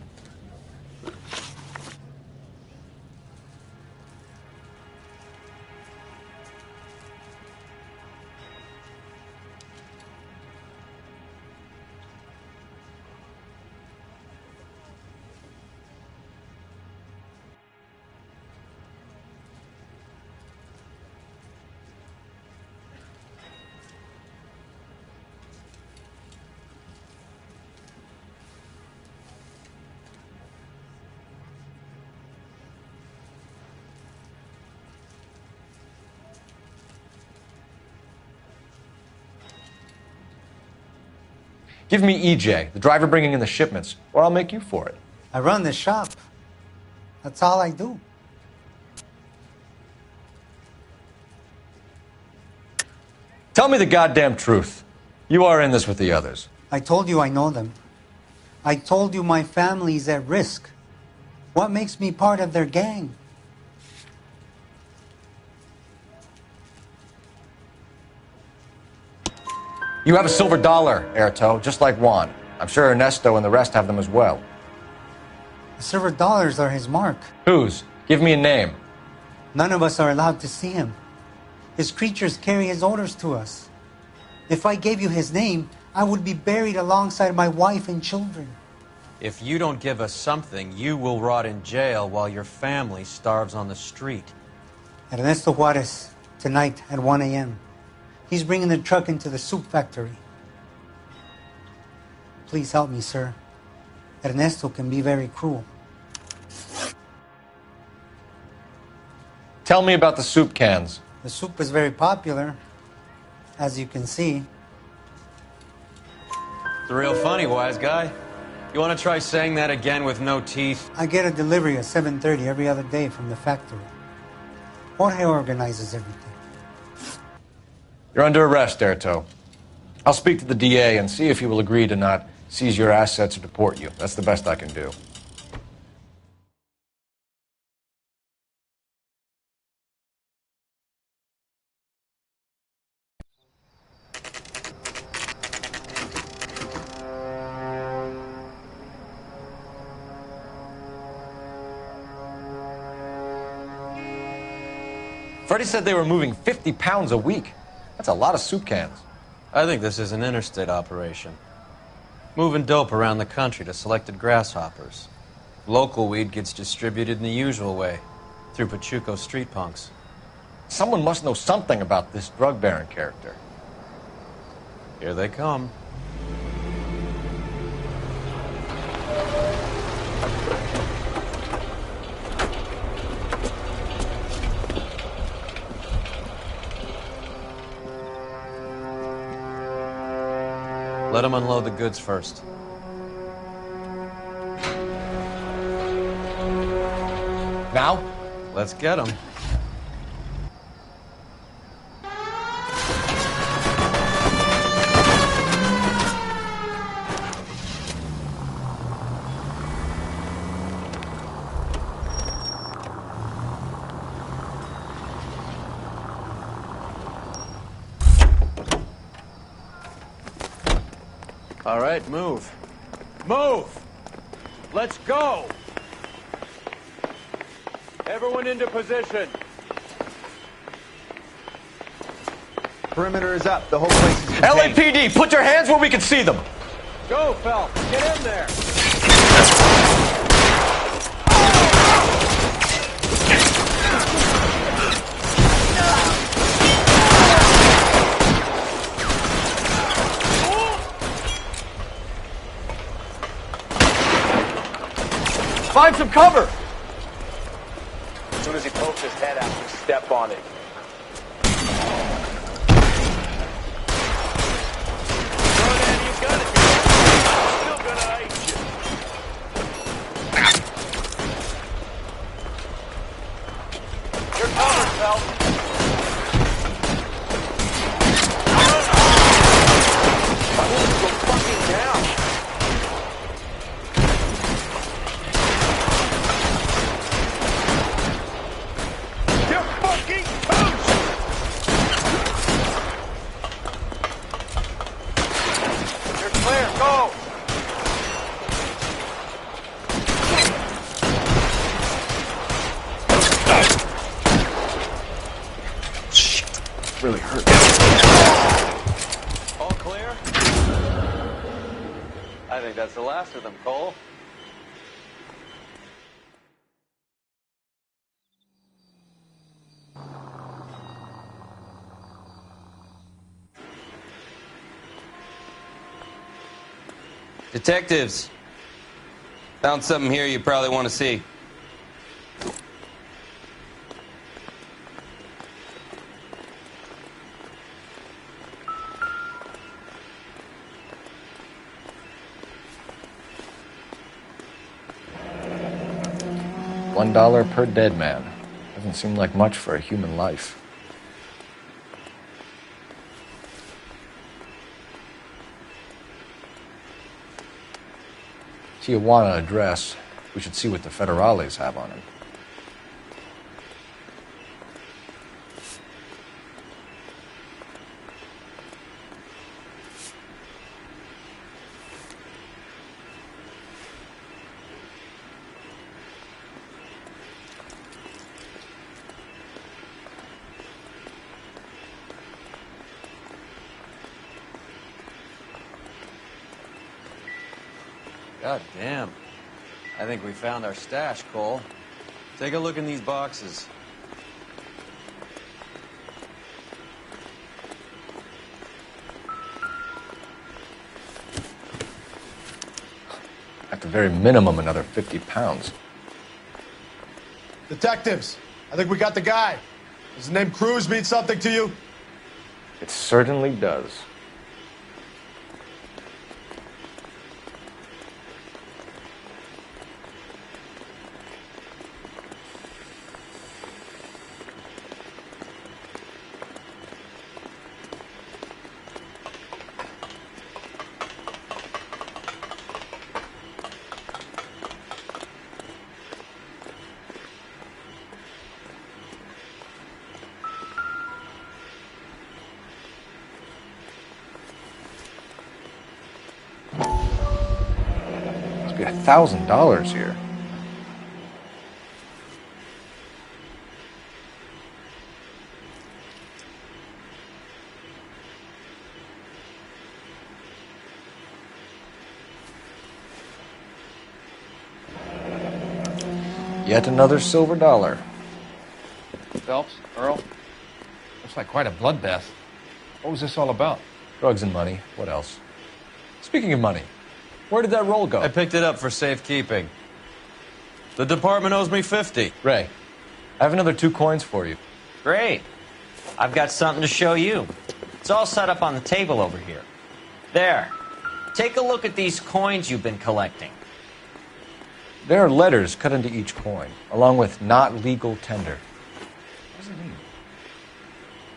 Speaker 3: Give me EJ, the driver bringing in the shipments, or I'll make you for it.
Speaker 5: I run the shop. That's all I do.
Speaker 3: Tell me the goddamn truth. You are in this with the others.
Speaker 5: I told you I know them. I told you my family's at risk. What makes me part of their gang?
Speaker 3: You have a silver dollar, Erto, just like Juan. I'm sure Ernesto and the rest have them as well.
Speaker 5: The silver dollars are his mark.
Speaker 3: Whose? Give me a name.
Speaker 5: None of us are allowed to see him. His creatures carry his orders to us. If I gave you his name, I would be buried alongside my wife and children.
Speaker 2: If you don't give us something, you will rot in jail while your family starves on the street.
Speaker 5: Ernesto Juarez, tonight at 1 a.m. He's bringing the truck into the soup factory. Please help me, sir. Ernesto can be very cruel.
Speaker 3: Tell me about the soup cans.
Speaker 5: The soup is very popular, as you can see.
Speaker 2: It's real funny, wise guy. You want to try saying that again with no teeth?
Speaker 5: I get a delivery at 7:30 every other day from the factory. Jorge organizes everything.
Speaker 3: You're under arrest, Erto. I'll speak to the DA and see if he will agree to not seize your assets or deport you. That's the best I can do. Freddie said they were moving 50 pounds a week. That's a lot of soup cans.
Speaker 2: I think this is an interstate operation. Moving dope around the country to selected grasshoppers. Local weed gets distributed in the usual way, through Pachuco street punks.
Speaker 3: Someone must know something about this drug baron character.
Speaker 2: Here they come. Let them unload the goods first.
Speaker 3: Now?
Speaker 2: Let's get them. All right, move. Move! Let's go! Everyone into position.
Speaker 14: Perimeter is up. The whole place is contained.
Speaker 3: LAPD, put your hands where we can see them.
Speaker 2: Go, Phelps. Get in there.
Speaker 3: Find some cover.
Speaker 14: As soon as he pokes his head out, you step on it.
Speaker 3: Really hurt.
Speaker 2: All clear? I think that's the last of them, Cole.
Speaker 7: Detectives, found something here you probably want to see.
Speaker 3: $1 per dead man. Doesn't seem like much for a human life. Tijuana address. We should see what the federales have on him.
Speaker 2: God damn. I think we found our stash, Cole. Take a look in these boxes.
Speaker 3: At the very minimum, another 50 pounds.
Speaker 6: Detectives, I think we got the guy. Does the name Cruz mean something to you?
Speaker 3: It certainly does. Be $1,000 here. Yet another silver dollar.
Speaker 8: Phelps, Earl, looks like quite a bloodbath. What was this all about?
Speaker 3: Drugs and money. What else? Speaking of money, where did that roll go?
Speaker 2: I picked it up for safekeeping. The department owes me 50.
Speaker 3: Ray, I have another 2 coins for you.
Speaker 1: Great. I've got something to show you. It's all set up on the table over here. There. Take a look at these coins you've been collecting.
Speaker 3: There are letters cut into each coin, along with not legal tender. What does it mean?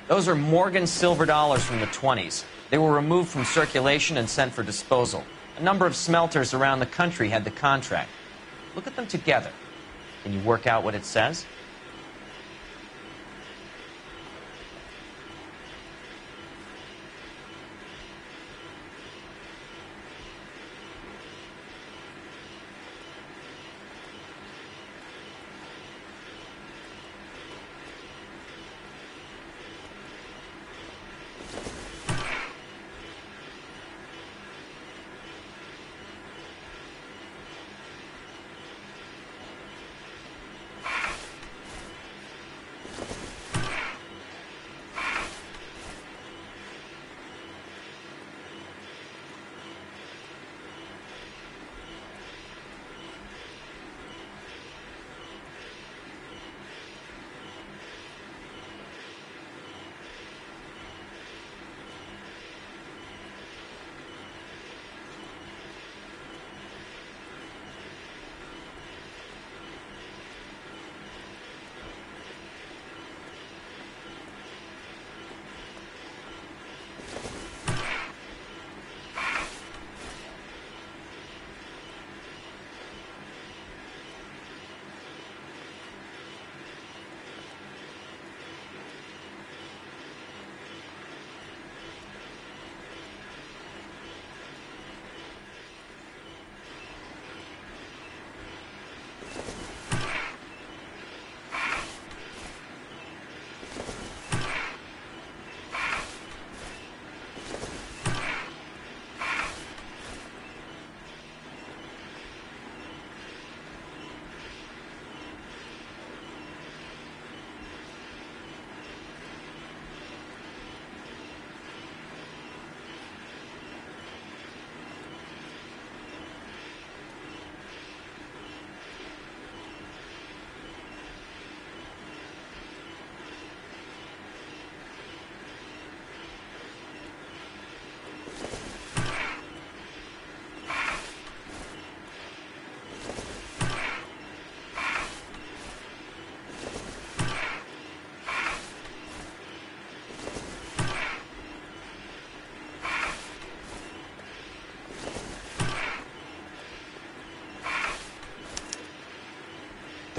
Speaker 1: Those are Morgan silver dollars from the 20s. They were removed from circulation and sent for disposal. A number of smelters around the country had the contract. Look at them together. Can you work out what it says?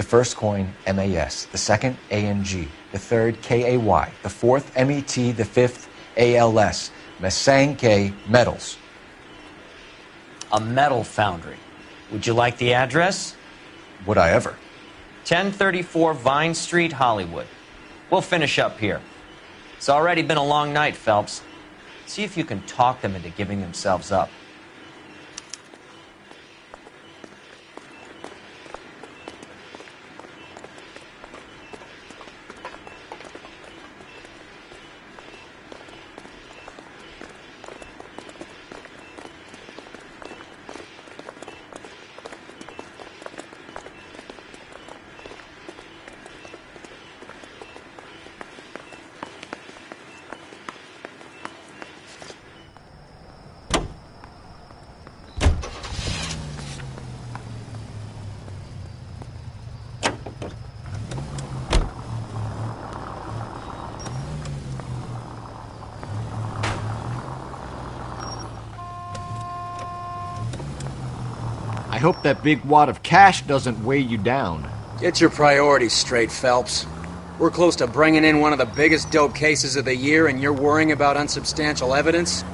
Speaker 3: first coin, MAS. The second, ANG. The third, KAY. The fourth, MET. The fifth, ALS. Masanke Metals.
Speaker 4: A metal foundry. Would you like the address?
Speaker 3: Would I ever?
Speaker 4: 1034 Vine Street, Hollywood. We'll finish up here. It's already been a long night, Phelps. See if you can talk them into giving themselves up.
Speaker 20: I hope that big wad of cash doesn't weigh you down.
Speaker 18: Get your priorities straight, Phelps. We're close to bringing in one of the biggest dope cases of the year, and you're worrying about unsubstantial evidence?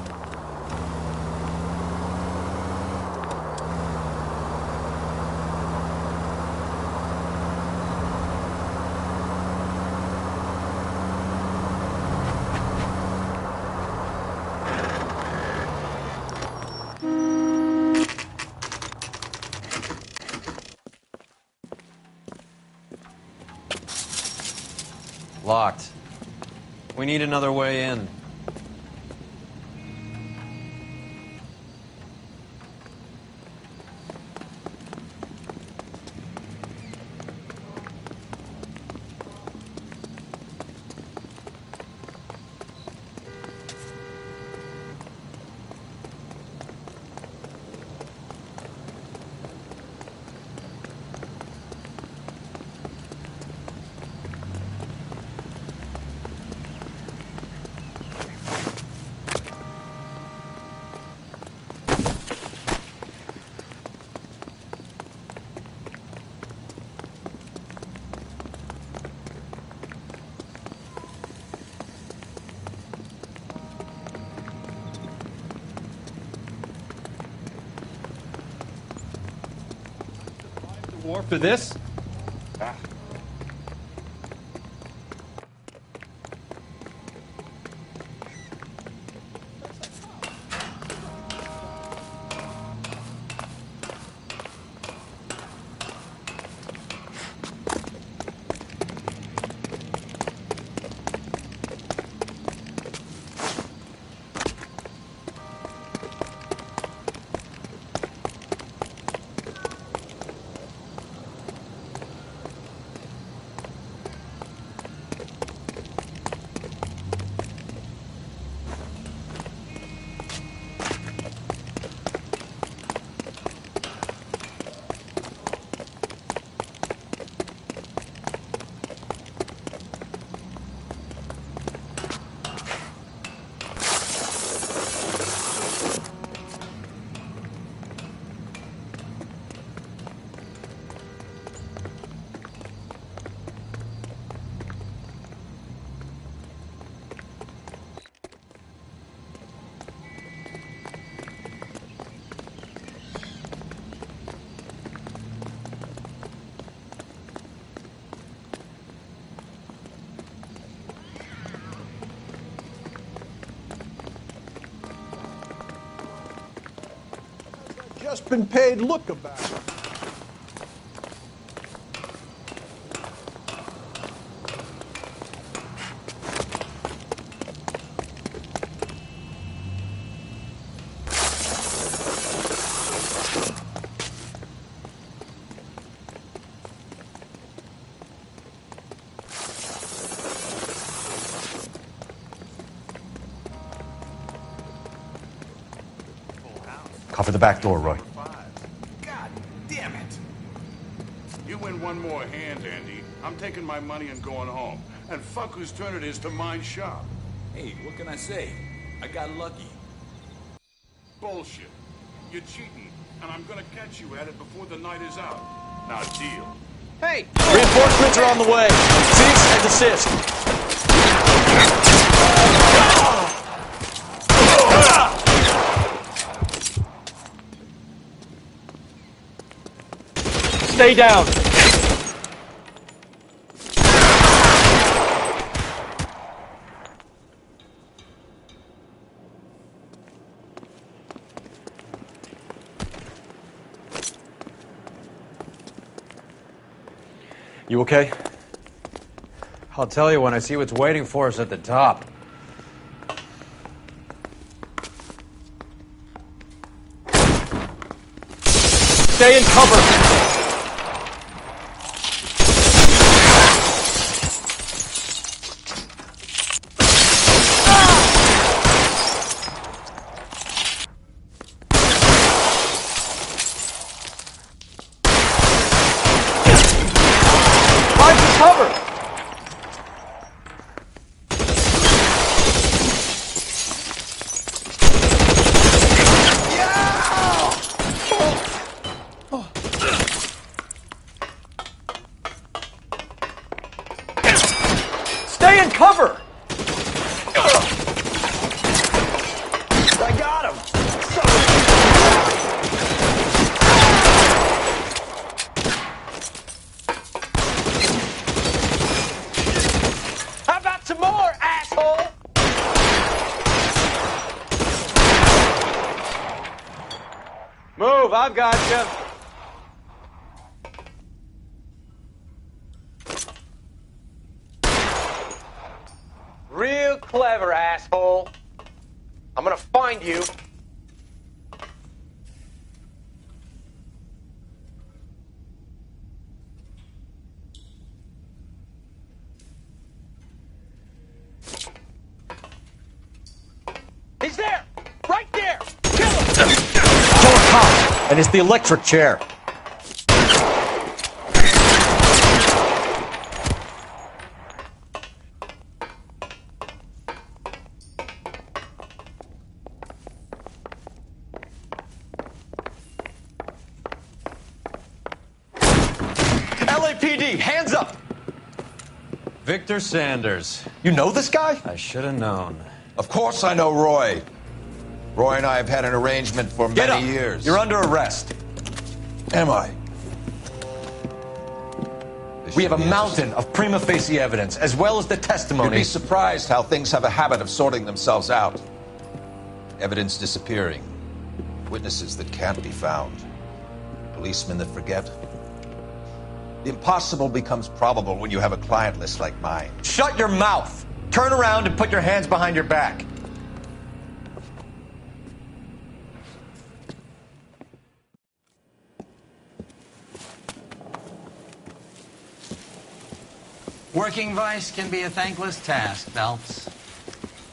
Speaker 2: Locked. We need another way in.
Speaker 21: War for this?
Speaker 22: Just been paid lookabout.
Speaker 3: Cover the back door, Roy.
Speaker 16: God damn it! You win one more hand, Andy. I'm taking my money and going home. And fuck whose turn it is to mind shop.
Speaker 23: Hey, what can I say? I got lucky.
Speaker 16: Bullshit. You're cheating, and I'm gonna catch you at it before the night is out. Now deal.
Speaker 21: Hey!
Speaker 13: Reinforcements are on the way. Cease and desist. Stay down.
Speaker 2: You okay? I'll tell you when I see what's waiting for us at the top.
Speaker 13: Stay in cover.
Speaker 2: Find some cover!
Speaker 13: Stay in cover.
Speaker 15: I got him! How about some more, asshole?
Speaker 2: Move, I've got you.
Speaker 15: Real clever, asshole. I'm gonna find you. He's there! Right there! Kill him!
Speaker 13: Kill a cop, and it's the electric chair.
Speaker 3: LAPD, hands up!
Speaker 2: Victor Sanders.
Speaker 3: You know this guy?
Speaker 2: I should have known.
Speaker 11: Of course I know Roy. Roy and I have had an arrangement for
Speaker 3: Get
Speaker 11: many
Speaker 3: up.
Speaker 11: years.
Speaker 3: You're under arrest.
Speaker 11: Am I?
Speaker 3: We have a mountain of prima facie evidence, as well as the testimony.
Speaker 11: You'd be surprised how things have a habit of sorting themselves out. Evidence disappearing. Witnesses that can't be found. Policemen that forget. The impossible becomes probable when you have a client list like mine.
Speaker 3: Shut your mouth! Turn around and put your hands behind your back.
Speaker 1: Working vice can be a thankless task, Phelps.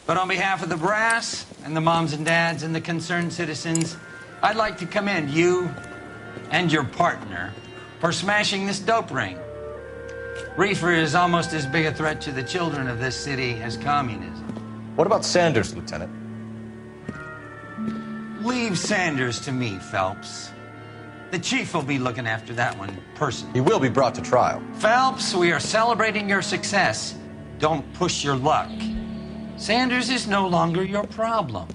Speaker 1: But on behalf of the brass and the moms and dads and the concerned citizens, I'd like to commend you and your partner for smashing this dope ring. Reefer is almost as big a threat to the children of this city as communism.
Speaker 3: What about Sanders, Lieutenant?
Speaker 1: Leave Sanders to me, Phelps. The chief will be looking after that one personally.
Speaker 3: He will be brought to trial.
Speaker 1: Phelps, we are celebrating your success. Don't push your luck. Sanders is no longer your problem.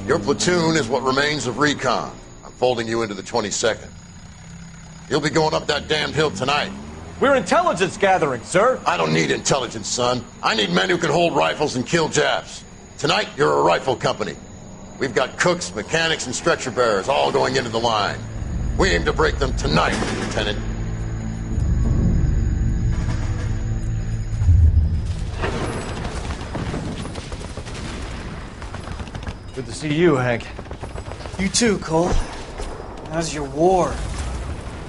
Speaker 17: Your platoon is what remains of recon. I'm folding you into the 22nd. You'll be going up that damned hill tonight.
Speaker 13: We're intelligence gathering, sir.
Speaker 17: I don't need intelligence, son. I need men who can hold rifles and kill Japs. Tonight, you're a rifle company. We've got cooks, mechanics, and stretcher bearers all going into the line. We aim to break them tonight, Lieutenant.
Speaker 13: Good to see you, Hank.
Speaker 19: You too, Cole. How's your war?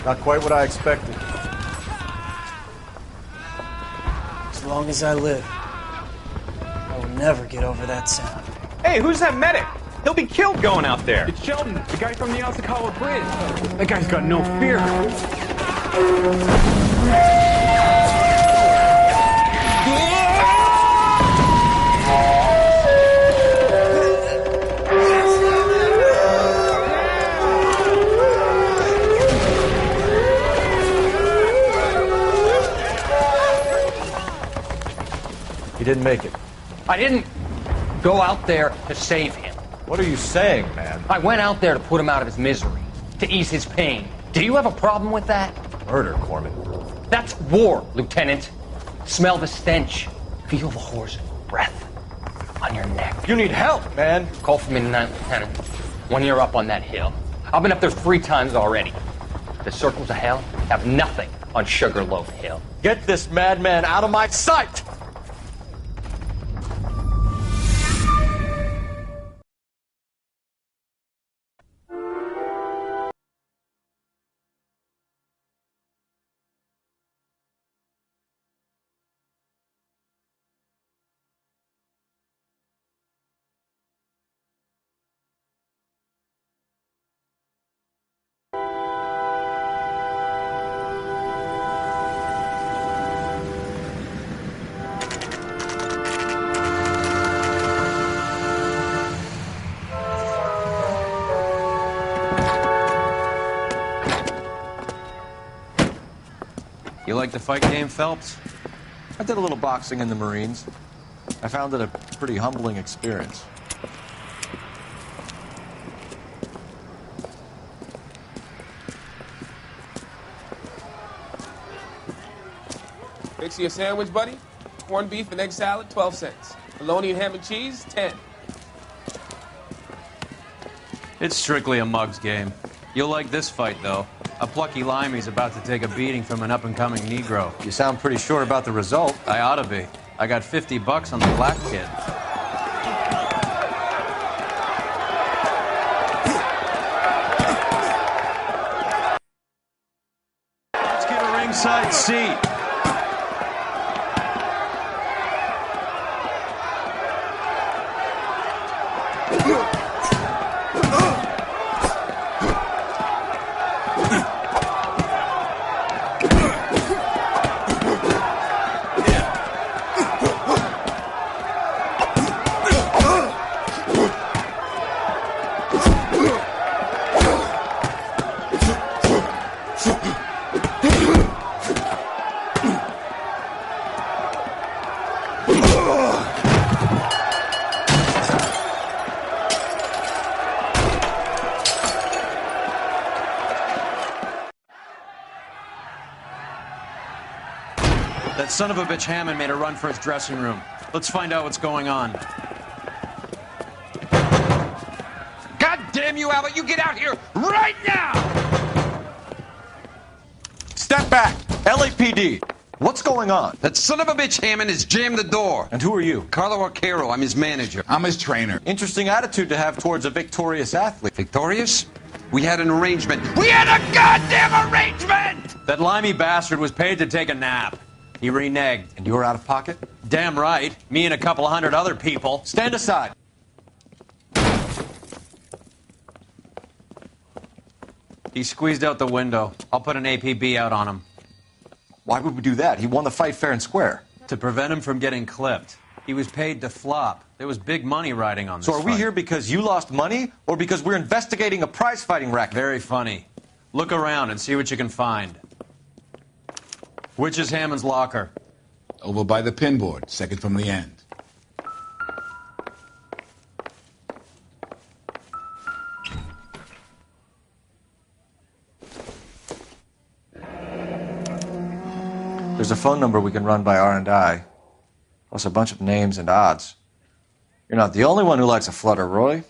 Speaker 13: Not quite what I expected.
Speaker 19: As long as I live, I will never get over that sound.
Speaker 21: Hey, who's that medic? He'll be killed going out there. It's Sheldon, the guy from the Asakawa Bridge. That guy's got no fear.
Speaker 3: He didn't make it.
Speaker 8: I didn't go out there to save him.
Speaker 3: What are you saying, man?
Speaker 8: I went out there to put him out of his misery, to ease his pain. Do you have a problem with that?
Speaker 3: Murder, Corman.
Speaker 8: That's war, Lieutenant. Smell the stench. Feel the horse's breath on your neck.
Speaker 3: You need help, man.
Speaker 8: Call for me tonight, Lieutenant. When you're up on that hill. I've been up there 3 times already. The circles of hell have nothing on Sugarloaf Hill.
Speaker 3: Get this madman out of my sight!
Speaker 2: You like the fight game, Phelps?
Speaker 3: I did a little boxing in the Marines. I found it a pretty humbling experience.
Speaker 9: Fix you a sandwich, buddy? Corned beef and egg salad, 12 cents. Bologna and ham and cheese, 10.
Speaker 2: It's strictly a mug's game. You'll like this fight, though. A plucky limey's about to take a beating from an up-and-coming Negro.
Speaker 3: You sound pretty sure about the result.
Speaker 2: I ought to be. I got $50 on the black kid. Let's get a ringside seat. That son of a bitch Hammond made a run for his dressing room. Let's find out what's going on.
Speaker 15: God damn you, Albert! You get out here right now!
Speaker 3: Step back! LAPD! What's going on?
Speaker 15: That son of a bitch Hammond has jammed the door.
Speaker 3: And who are you?
Speaker 15: Carlo Arcaro. I'm his manager. I'm his trainer.
Speaker 3: Interesting attitude to have towards a victorious athlete.
Speaker 15: Victorious? We had an arrangement. We had a goddamn arrangement!
Speaker 2: That limey bastard was paid to take a nap. He reneged.
Speaker 3: And you were out of pocket?
Speaker 2: Damn right. Me and a couple hundred other people.
Speaker 3: Stand aside.
Speaker 2: He squeezed out the window. I'll put an APB out on him.
Speaker 3: Why would we do that? He won the fight fair and square.
Speaker 2: To prevent him from getting clipped. He was paid to flop. There was big money riding on this
Speaker 3: So are we
Speaker 2: fight.
Speaker 3: here because you lost money or because we're investigating a prize-fighting racket?
Speaker 2: Very funny. Look around and see what you can find. Which is Hammond's locker?
Speaker 23: Over by the pinboard, second from the end.
Speaker 3: There's a phone number we can run by R&I, plus a bunch of names and odds. You're not the only one who likes a flutter, Roy.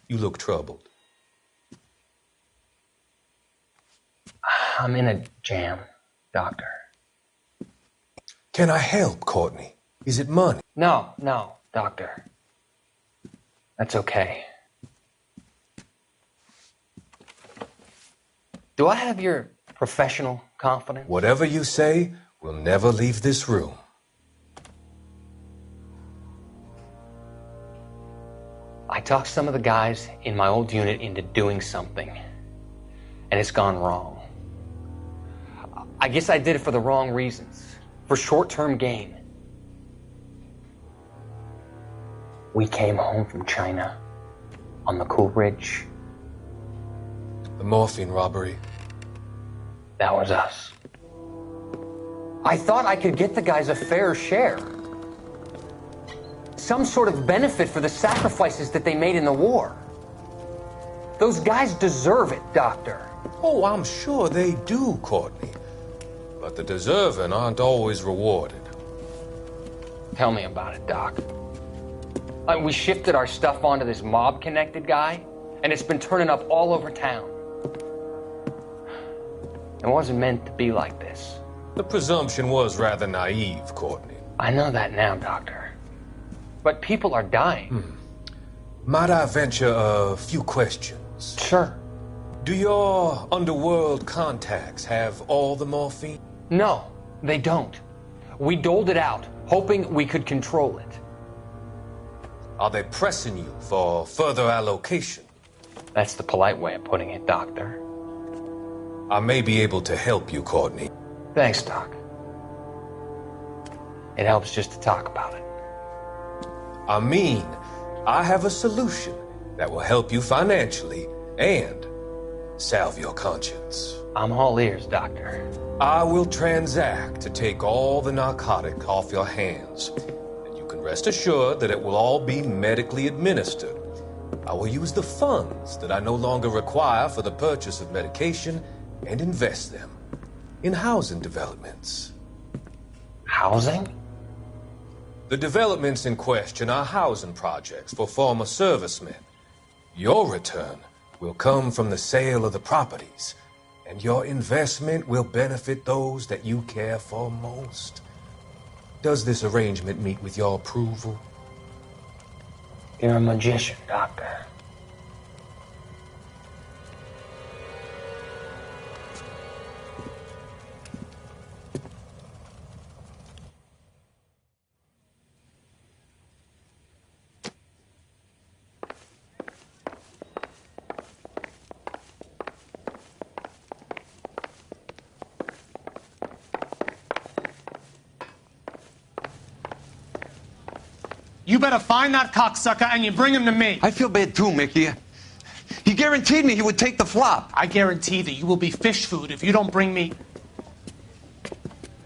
Speaker 23: You look troubled.
Speaker 8: I'm in a jam, Doctor.
Speaker 5: Can I help, Courtney? Is it money?
Speaker 8: No, Doctor. That's okay. Do I have your professional confidence?
Speaker 5: Whatever you say, we'll never leave this room.
Speaker 8: I talked some of the guys in my old unit into doing something, and it's gone wrong. I guess I did it for the wrong reasons, for short-term gain. We came home from China on the Cool Ridge.
Speaker 5: The morphine robbery.
Speaker 8: That was us. I thought I could get the guys a fair share. Some sort of benefit for the sacrifices that they made in the war. Those guys deserve it, Doctor.
Speaker 5: Oh, I'm sure they do, Courtney. But the deserving aren't always rewarded.
Speaker 8: Tell me about it, Doc. We shifted our stuff onto this mob-connected guy, and it's been turning up all over town. It wasn't meant to be like this.
Speaker 5: The presumption was rather naive, Courtney.
Speaker 8: I know that now, Doctor. But people are dying.
Speaker 5: Might I venture a few questions?
Speaker 8: Sure.
Speaker 5: Do your underworld contacts have all the morphine?
Speaker 8: No, they don't. We doled it out, hoping we could control it.
Speaker 5: Are they pressing you for further allocation?
Speaker 8: That's the polite way of putting it, Doctor.
Speaker 5: I may be able to help you, Courtney.
Speaker 8: Thanks, Doc. It helps just to talk about it.
Speaker 5: I mean, I have a solution that will help you financially and salve your conscience.
Speaker 8: I'm all ears, Doctor.
Speaker 5: I will transact to take all the narcotic off your hands. And you can rest assured that it will all be medically administered. I will use the funds that I no longer require for the purchase of medication and invest them in housing developments.
Speaker 8: Housing?
Speaker 5: The developments in question are housing projects for former servicemen. Your return will come from the sale of the properties, and your investment will benefit those that you care for most. Does this arrangement meet with your approval?
Speaker 8: You're a magician, Doctor.
Speaker 10: You better find that cocksucker and you bring him to me.
Speaker 12: I feel bad too, Mickey. He guaranteed me he would take the flop.
Speaker 10: I guarantee that you will be fish food if you don't bring me...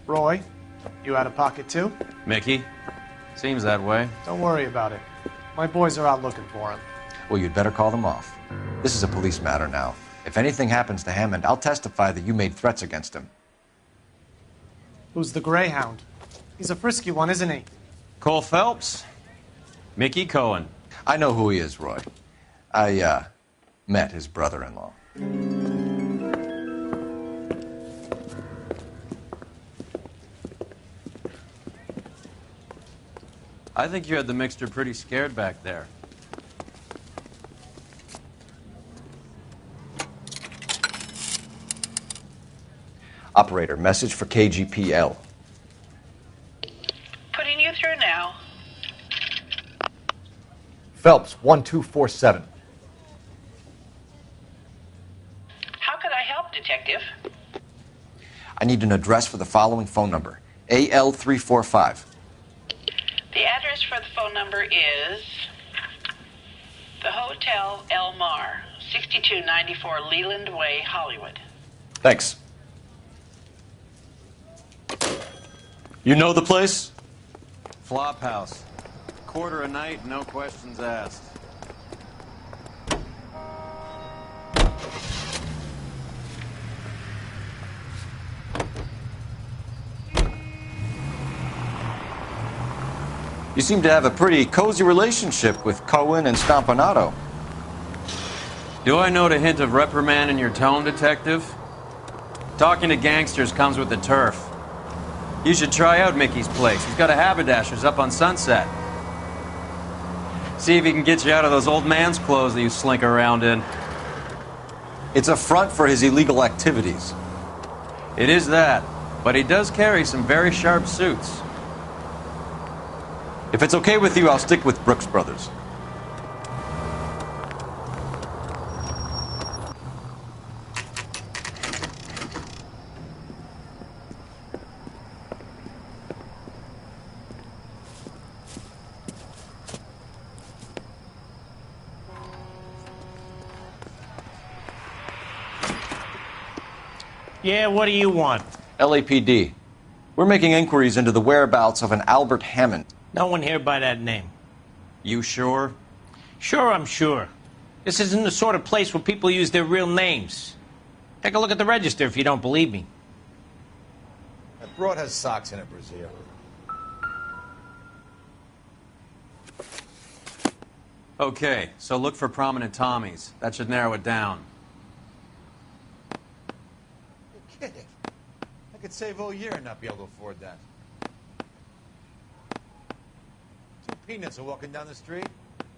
Speaker 10: Roy, you out of pocket too?
Speaker 2: Mickey? Seems that way.
Speaker 10: Don't worry about it. My boys are out looking for him.
Speaker 3: Well, you'd better call them off. This is a police matter now. If anything happens to Hammond, I'll testify that you made threats against him.
Speaker 10: Who's the Greyhound? He's a frisky one, isn't he?
Speaker 2: Cole Phelps? Mickey Cohen.
Speaker 3: I know who he is, Roy. I, met his brother-in-law.
Speaker 2: I think you had the mixture pretty scared back there.
Speaker 3: Operator, message for KGPL.
Speaker 24: Putting you through now.
Speaker 3: Phelps, 1247.
Speaker 24: How could I help, Detective?
Speaker 3: I need an address for the following phone number. AL345.
Speaker 24: The address for the phone number is the Hotel L.A Noire, 6294 Leland Way, Hollywood.
Speaker 3: Thanks.
Speaker 2: You know the place? Flop house. Quarter a night, no questions asked.
Speaker 3: You seem to have a pretty cozy relationship with Cohen and Stompanato.
Speaker 2: Do I note a hint of reprimand in your tone, Detective? Talking to gangsters comes with the turf. You should try out Mickey's place. He's got a haberdasher's up on Sunset. See if he can get you out of those old man's clothes that you slink around in.
Speaker 3: It's a front for his illegal activities.
Speaker 2: It is that, but he does carry some very sharp suits.
Speaker 3: If it's okay with you, I'll stick with Brooks Brothers.
Speaker 4: Yeah, what do you want?
Speaker 3: LAPD. We're making inquiries into the whereabouts of an Albert Hammond.
Speaker 4: No one here by that name.
Speaker 2: You sure?
Speaker 4: Sure, I'm sure. This isn't the sort of place where people use their real names. Take a look at the register if you don't believe me.
Speaker 11: That broad has socks in it, Brazil.
Speaker 2: Okay, so look for prominent Tommies. That should narrow it down.
Speaker 11: You're kidding. I could save all year and not be able to afford that. 2 peanuts are walking down the street.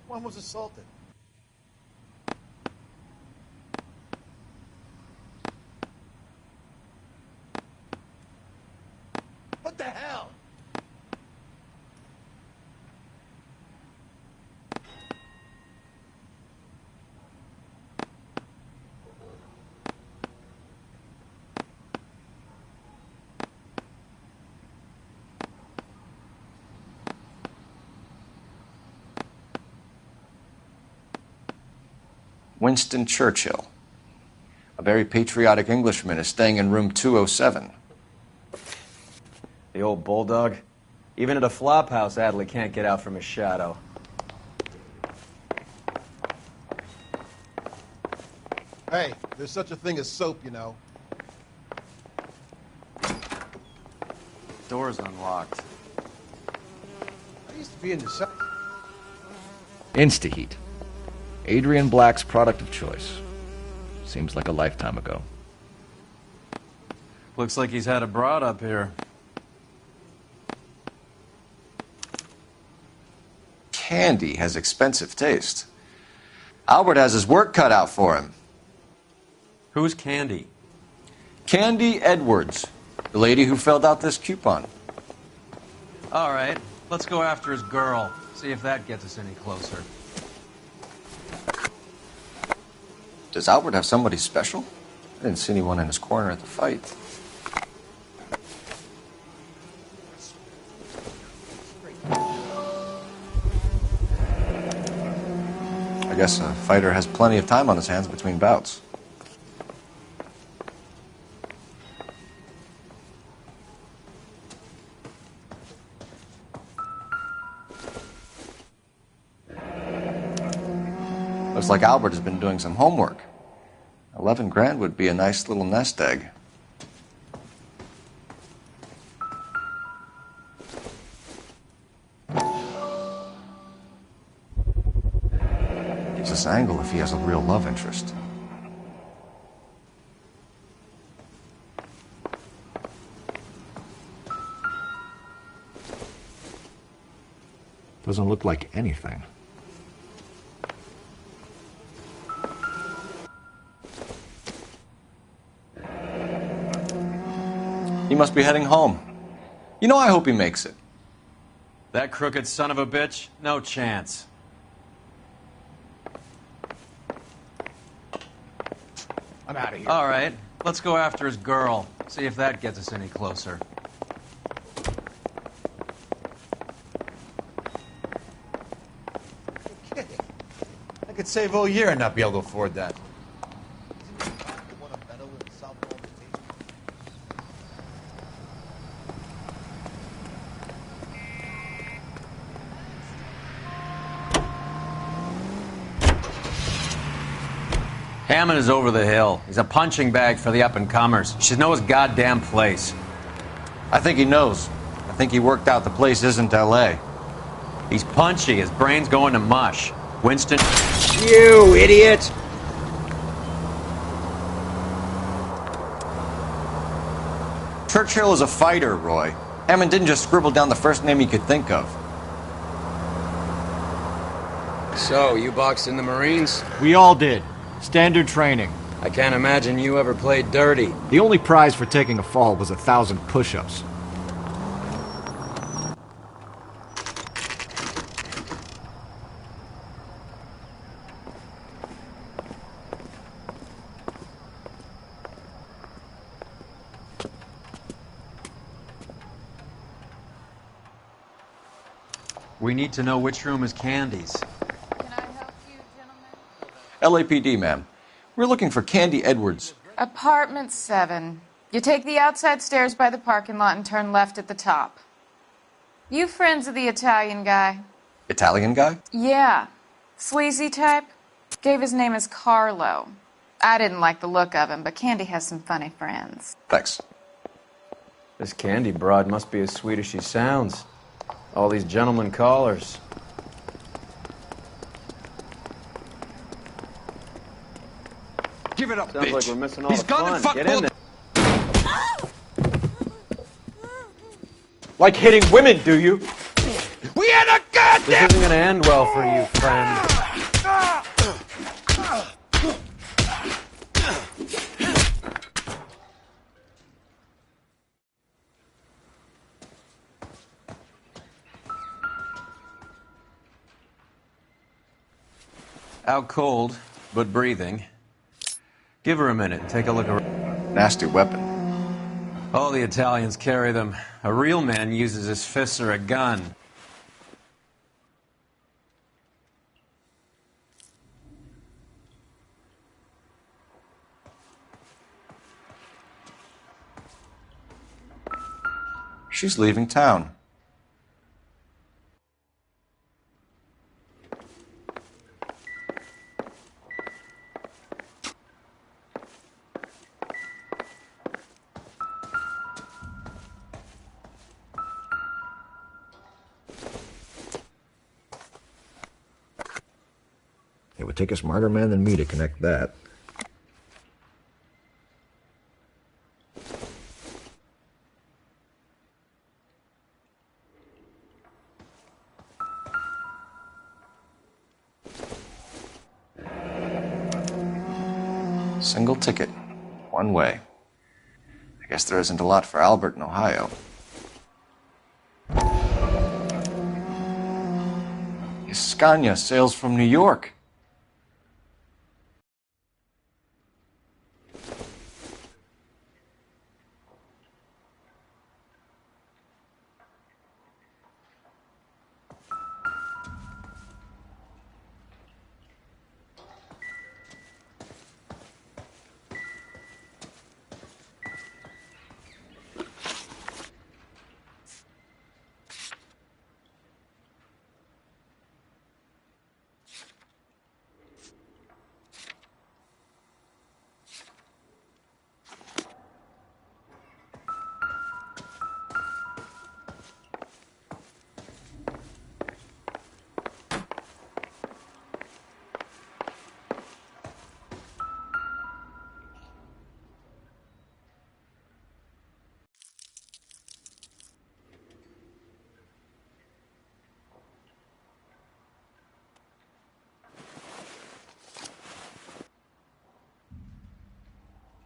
Speaker 11: One was assaulted. What the hell?
Speaker 3: Winston Churchill. A very patriotic Englishman is staying in room 207.
Speaker 2: The old bulldog. Even at a flop house, Adley can't get out from his shadow.
Speaker 11: Hey, there's such a thing as soap, you know.
Speaker 2: Door's unlocked.
Speaker 11: I used to be in the sun.
Speaker 20: Instaheat. Adrian Black's product of choice. Seems like a lifetime ago.
Speaker 2: Looks like he's had a broad up here.
Speaker 3: Candy has expensive taste. Albert has his work cut out for him.
Speaker 2: Who's Candy?
Speaker 3: Candy Edwards, the lady who filled out this coupon.
Speaker 2: All right, let's go after his girl. See if that gets us any closer.
Speaker 3: Does Albert have somebody special? I didn't see anyone in his corner at the fight. I guess a fighter has plenty of time on his hands between bouts. Looks like Albert has been doing some homework. 11 grand would be a nice little nest egg. Gives us an angle if he has a real love interest.
Speaker 20: Doesn't look like anything.
Speaker 3: He must be heading home. You know, I hope he makes it.
Speaker 2: That crooked son of a bitch? No chance.
Speaker 11: I'm out of here.
Speaker 2: All right, let's go after his girl. See if that gets us any closer.
Speaker 11: You're kidding. I could save all year and not be able to afford that.
Speaker 2: Hammond is over the hill. He's a punching bag for the up-and-comers. You should know his goddamn place.
Speaker 3: I think he knows. I think he worked out the place isn't L.A.
Speaker 2: He's punchy. His brain's going to mush. Winston...
Speaker 18: You idiot!
Speaker 3: Churchill is a fighter, Roy. Hammond didn't just scribble down the first name he could think of.
Speaker 18: So, you boxed in the Marines?
Speaker 13: We all did. Standard training.
Speaker 18: I can't imagine you ever played dirty.
Speaker 13: The only prize for taking a fall was 1,000 push-ups.
Speaker 2: We need to know which room is Candy's.
Speaker 3: LAPD, ma'am. We're looking for Candy Edwards.
Speaker 6: Apartment 7. You take the outside stairs by the parking lot and turn left at the top. You friends of the Italian guy?
Speaker 3: Italian guy?
Speaker 6: Yeah. Sleazy type? Gave his name as Carlo. I didn't like the look of him, but Candy has some funny friends.
Speaker 3: Thanks.
Speaker 2: This Candy broad must be as sweet as she sounds. All these gentlemen callers.
Speaker 12: Give it up,
Speaker 2: Sounds
Speaker 12: bitch.
Speaker 2: like we're missing all
Speaker 12: He's
Speaker 2: the
Speaker 12: gonna
Speaker 2: fun.
Speaker 12: fuck
Speaker 2: Get in
Speaker 12: both.
Speaker 2: there.
Speaker 13: Like hitting women, do you?
Speaker 12: We had a goddamn...
Speaker 2: This isn't gonna end well for you, friend. Out cold, but breathing. Give her a minute. Take a look around.
Speaker 3: Nasty weapon.
Speaker 2: All the Italians carry them. A real man uses his fists or a gun.
Speaker 3: She's leaving town.
Speaker 20: It would take a smarter man than me to connect that.
Speaker 3: Single ticket. One way. I guess there isn't a lot for Albert in Ohio. Scania sails from New York.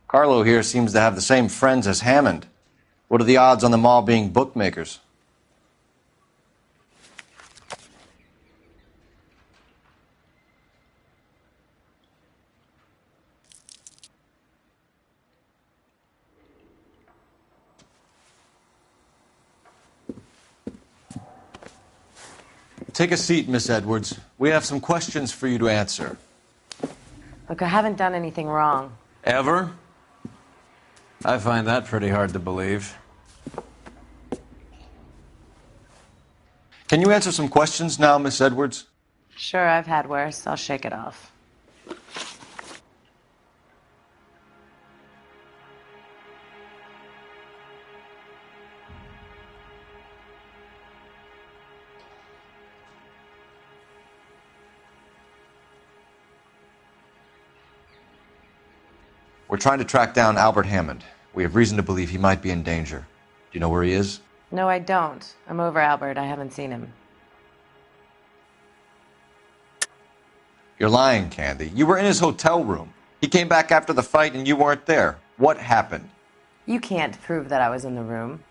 Speaker 3: Carlo here seems to have the same friends as Hammond. What are the odds on them all being bookmakers? Take a seat, Miss Edwards. We have some questions for you to answer.
Speaker 7: Look, I haven't done anything wrong.
Speaker 2: Ever? I find that pretty hard to believe.
Speaker 3: Can you answer some questions now, Miss Edwards?
Speaker 7: Sure, I've had worse. I'll shake it off.
Speaker 3: We're trying to track down Albert Hammond. We have reason to believe he might be in danger. Do you know where he is?
Speaker 7: No, I don't. I'm over Albert. I haven't seen him.
Speaker 3: You're lying, Candy. You were in his hotel room. He came back after the fight and you weren't there. What happened?
Speaker 7: You can't prove that I was in the room.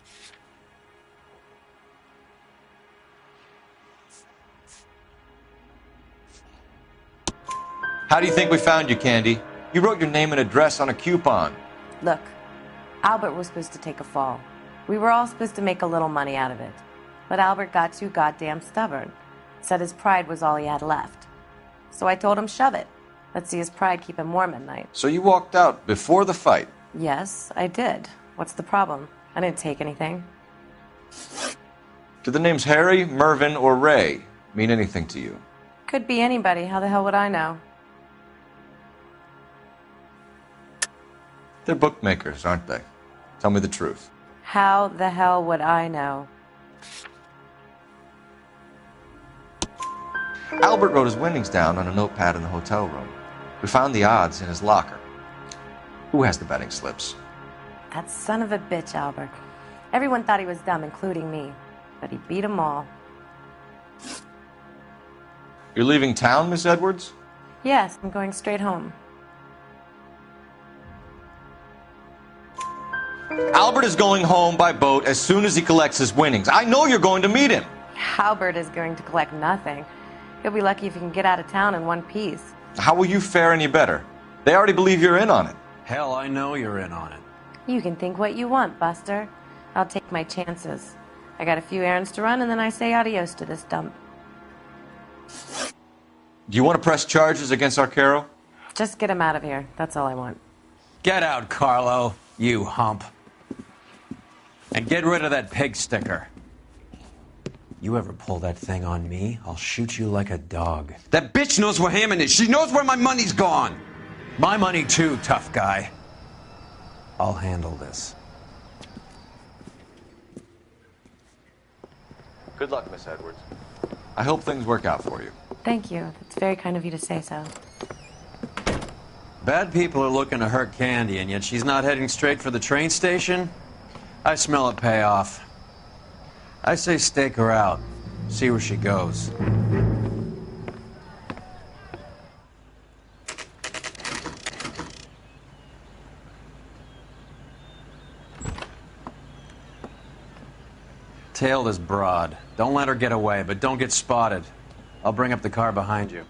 Speaker 3: How do you think we found you, Candy? You wrote your name and address on a coupon.
Speaker 7: Look, Albert was supposed to take a fall. We were all supposed to make a little money out of it. But Albert got too goddamn stubborn. Said his pride was all he had left. So I told him shove it. Let's see his pride keep him warm at night.
Speaker 3: So you walked out before the fight?
Speaker 7: Yes, I did. What's the problem? I didn't take anything.
Speaker 3: Do the names Harry, Mervyn, or Ray mean anything to you?
Speaker 7: Could be anybody. How the hell would I know?
Speaker 3: They're bookmakers, aren't they? Tell me the truth.
Speaker 7: How the hell would I know?
Speaker 3: Albert wrote his winnings down on a notepad in the hotel room. We found the odds in his locker. Who has the betting slips?
Speaker 7: That son of a bitch, Albert. Everyone thought he was dumb, including me. But he beat them all.
Speaker 3: You're leaving town, Miss Edwards?
Speaker 7: Yes, I'm going straight home.
Speaker 3: Albert is going home by boat as soon as he collects his winnings. I know you're going to meet him.
Speaker 7: Albert is going to collect nothing. He'll be lucky if he can get out of town in one piece.
Speaker 3: How will you fare any better? They already believe you're in on it.
Speaker 2: Hell, I know you're in on it.
Speaker 7: You can think what you want, Buster. I'll take my chances. I got a few errands to run, and then I say adios to this dump.
Speaker 3: Do you want to press charges against Arcaro?
Speaker 7: Just get him out of here. That's all I want.
Speaker 2: Get out, Carlo, you hump. And get rid of that pig sticker. You ever pull that thing on me, I'll shoot you like a dog.
Speaker 12: That bitch knows where Hammond is. She knows where my money's gone.
Speaker 2: My money too, tough guy. I'll handle this.
Speaker 3: Good luck, Miss Edwards. I hope things work out for you.
Speaker 7: Thank you. It's very kind of you to say so.
Speaker 2: Bad people are looking to hurt Candy, and yet she's not heading straight for the train station? I smell a payoff. I say stake her out. See where she goes. Tail this broad. Don't let her get away, but don't get spotted. I'll bring up the car behind you.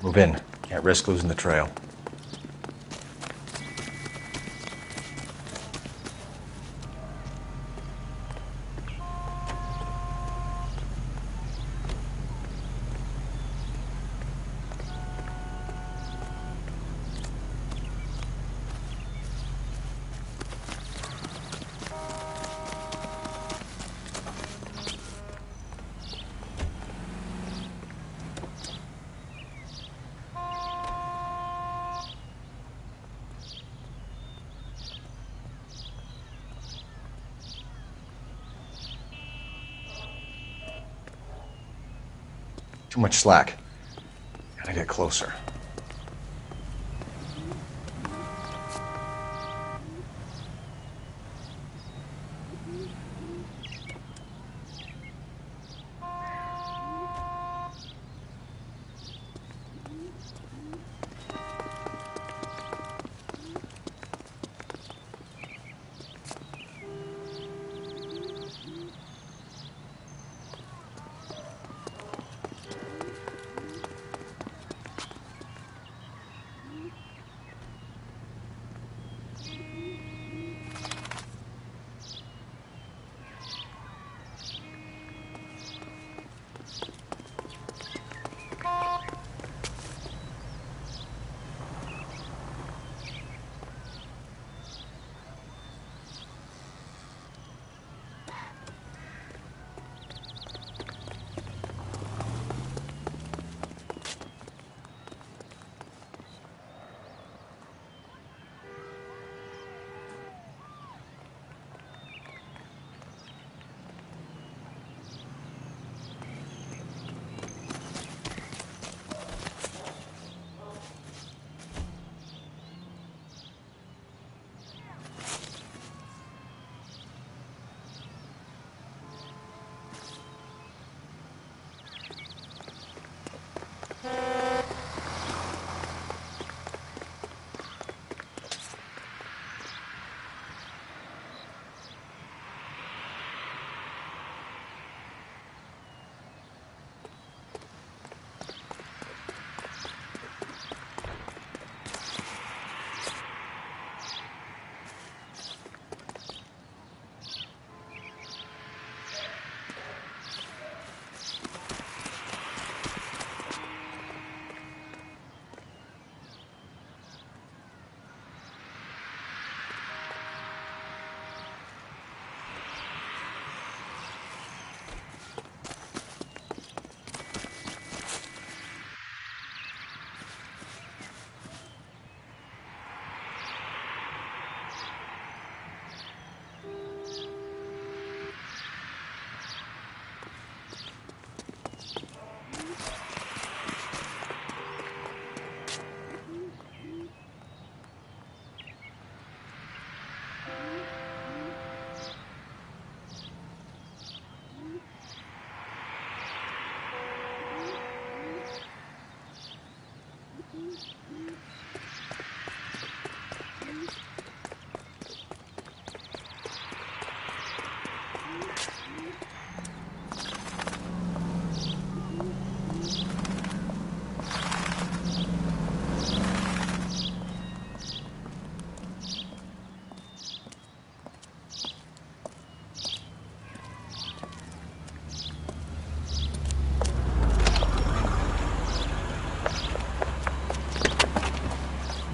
Speaker 3: Move in. Can't risk losing the trail. Too much slack. Gotta get closer.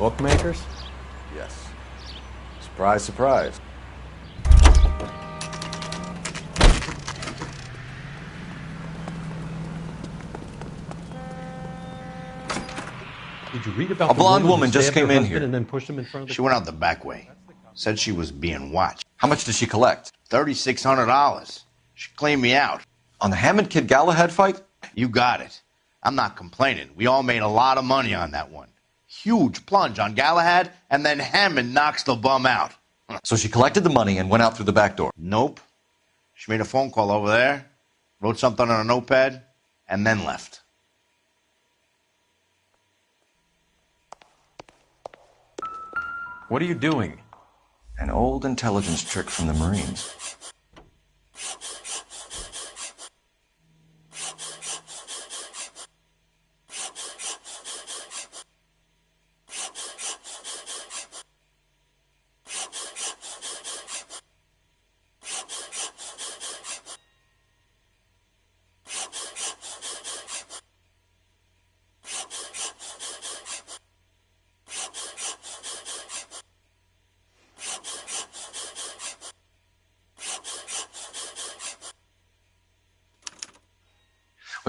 Speaker 2: Bookmakers?
Speaker 3: Yes. Surprise, surprise.
Speaker 1: Did you read about
Speaker 3: a blonde woman just came in here
Speaker 1: and then pushed him in front of the
Speaker 14: She went out the back way. Said she was being watched.
Speaker 3: How much did she collect?
Speaker 14: $3,600. She cleaned me out.
Speaker 3: On the Hammond Kid Galahad fight?
Speaker 14: You got it. I'm not complaining. We all made a lot of money on that one. Huge plunge on Galahad, and then Hammond knocks the bum out.
Speaker 3: So she collected the money and went out through the back door?
Speaker 14: Nope. She made a phone call over there, wrote something on a notepad, and then left.
Speaker 2: What are you doing?
Speaker 3: An old intelligence trick from the Marines.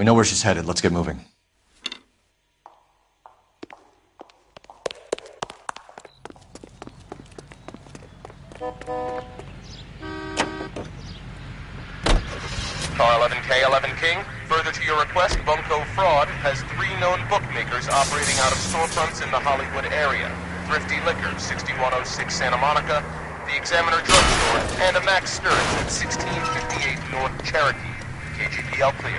Speaker 3: We know where she's headed. Let's get moving.
Speaker 16: Car 11K, 11 King. Further to your request, Bunko fraud has 3 known bookmakers operating out of storefronts in the Hollywood area. Thrifty Liquor, 6106 Santa Monica, the Examiner Drugstore, and a Max Spirits at 1658 North Cherokee. KGPL clear.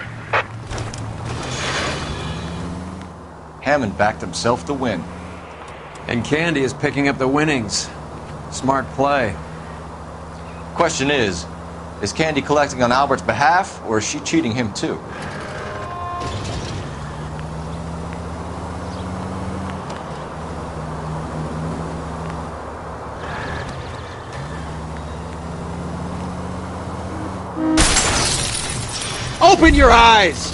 Speaker 3: Hammond backed himself to win.
Speaker 2: And Candy is picking up the winnings. Smart play.
Speaker 3: Question is Candy collecting on Albert's behalf, or is she cheating him too?
Speaker 18: Open your eyes!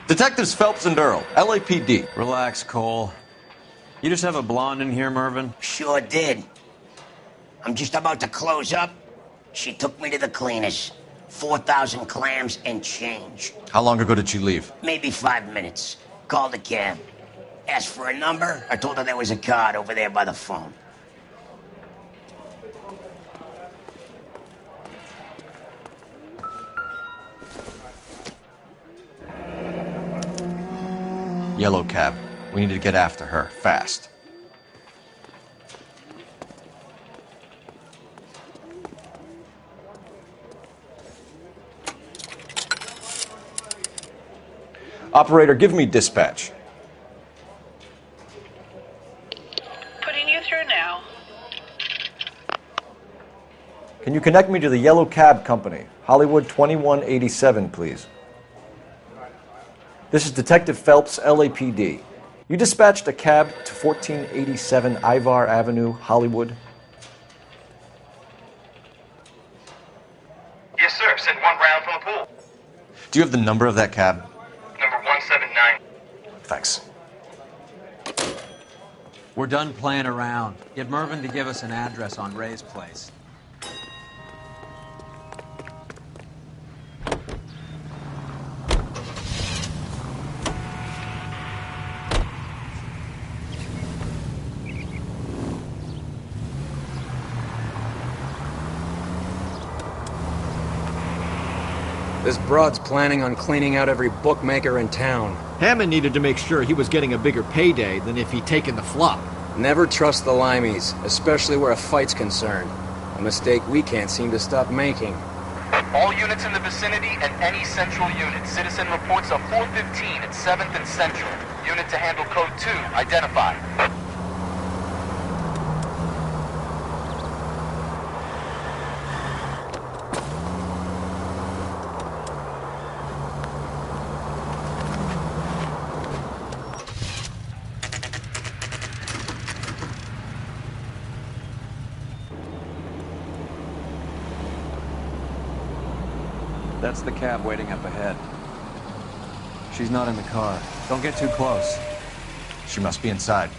Speaker 3: Detectives Phelps and Earl, LAPD.
Speaker 2: Relax, Cole. You just have a blonde in here, Mervyn?
Speaker 17: Sure did. I'm just about to close up. She took me to the cleaners. 4,000 clams and change.
Speaker 3: How long ago did she leave?
Speaker 17: Maybe 5 minutes. Called a cab. Asked for a number. I told her there was a card over there by the phone.
Speaker 3: Yellow cab. We need to get after her, fast. Operator, give me dispatch.
Speaker 24: Putting you through now.
Speaker 3: Can you connect me to the Yellow Cab Company? Hollywood 2187, please. This is Detective Phelps, LAPD. You dispatched a cab to 1487 Ivar Avenue, Hollywood?
Speaker 19: Yes, sir. Sent 1 round from the pool.
Speaker 3: Do you have the number of that cab?
Speaker 19: Number 179.
Speaker 3: Thanks.
Speaker 2: We're done playing around. Get Mervyn to give us an address on Ray's place.
Speaker 18: This broad's planning on cleaning out every bookmaker in town.
Speaker 20: Hammond needed to make sure he was getting a bigger payday than if he'd taken the flop.
Speaker 18: Never trust the limeys, especially where a fight's concerned. A mistake we can't seem to stop making.
Speaker 19: All units in the vicinity and any central unit. Citizen reports of 415 at 7th and Central. Unit to handle code 2. Identify.
Speaker 2: That's the cab waiting up ahead. She's not in the car. Don't get too close.
Speaker 3: She must be inside.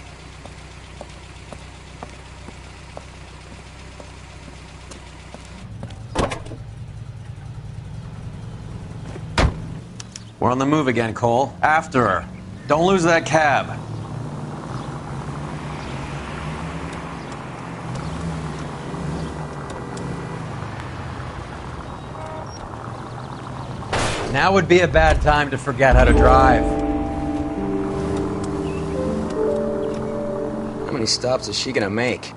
Speaker 2: We're on the move again, Cole. After her. Don't lose that cab. Now would be a bad time to forget how to drive.
Speaker 18: How many stops is she gonna make?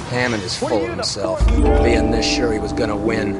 Speaker 18: Hammond is full of himself, being this sure he was gonna win.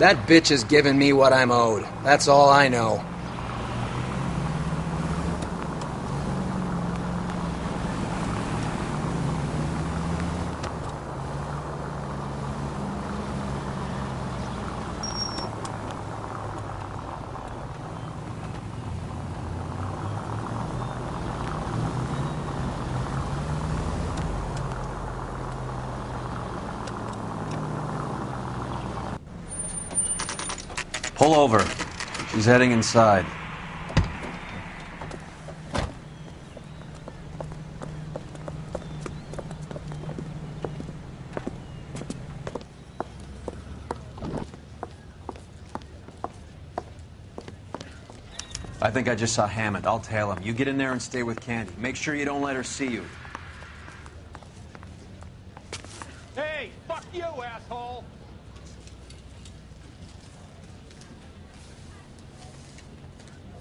Speaker 18: That bitch has given me what I'm owed. That's all I know.
Speaker 2: Pull over. She's heading inside. I think I just saw Hammond. I'll tail him. You get in there and stay with Candy. Make sure you don't let her see you.
Speaker 1: Hey, fuck you, asshole!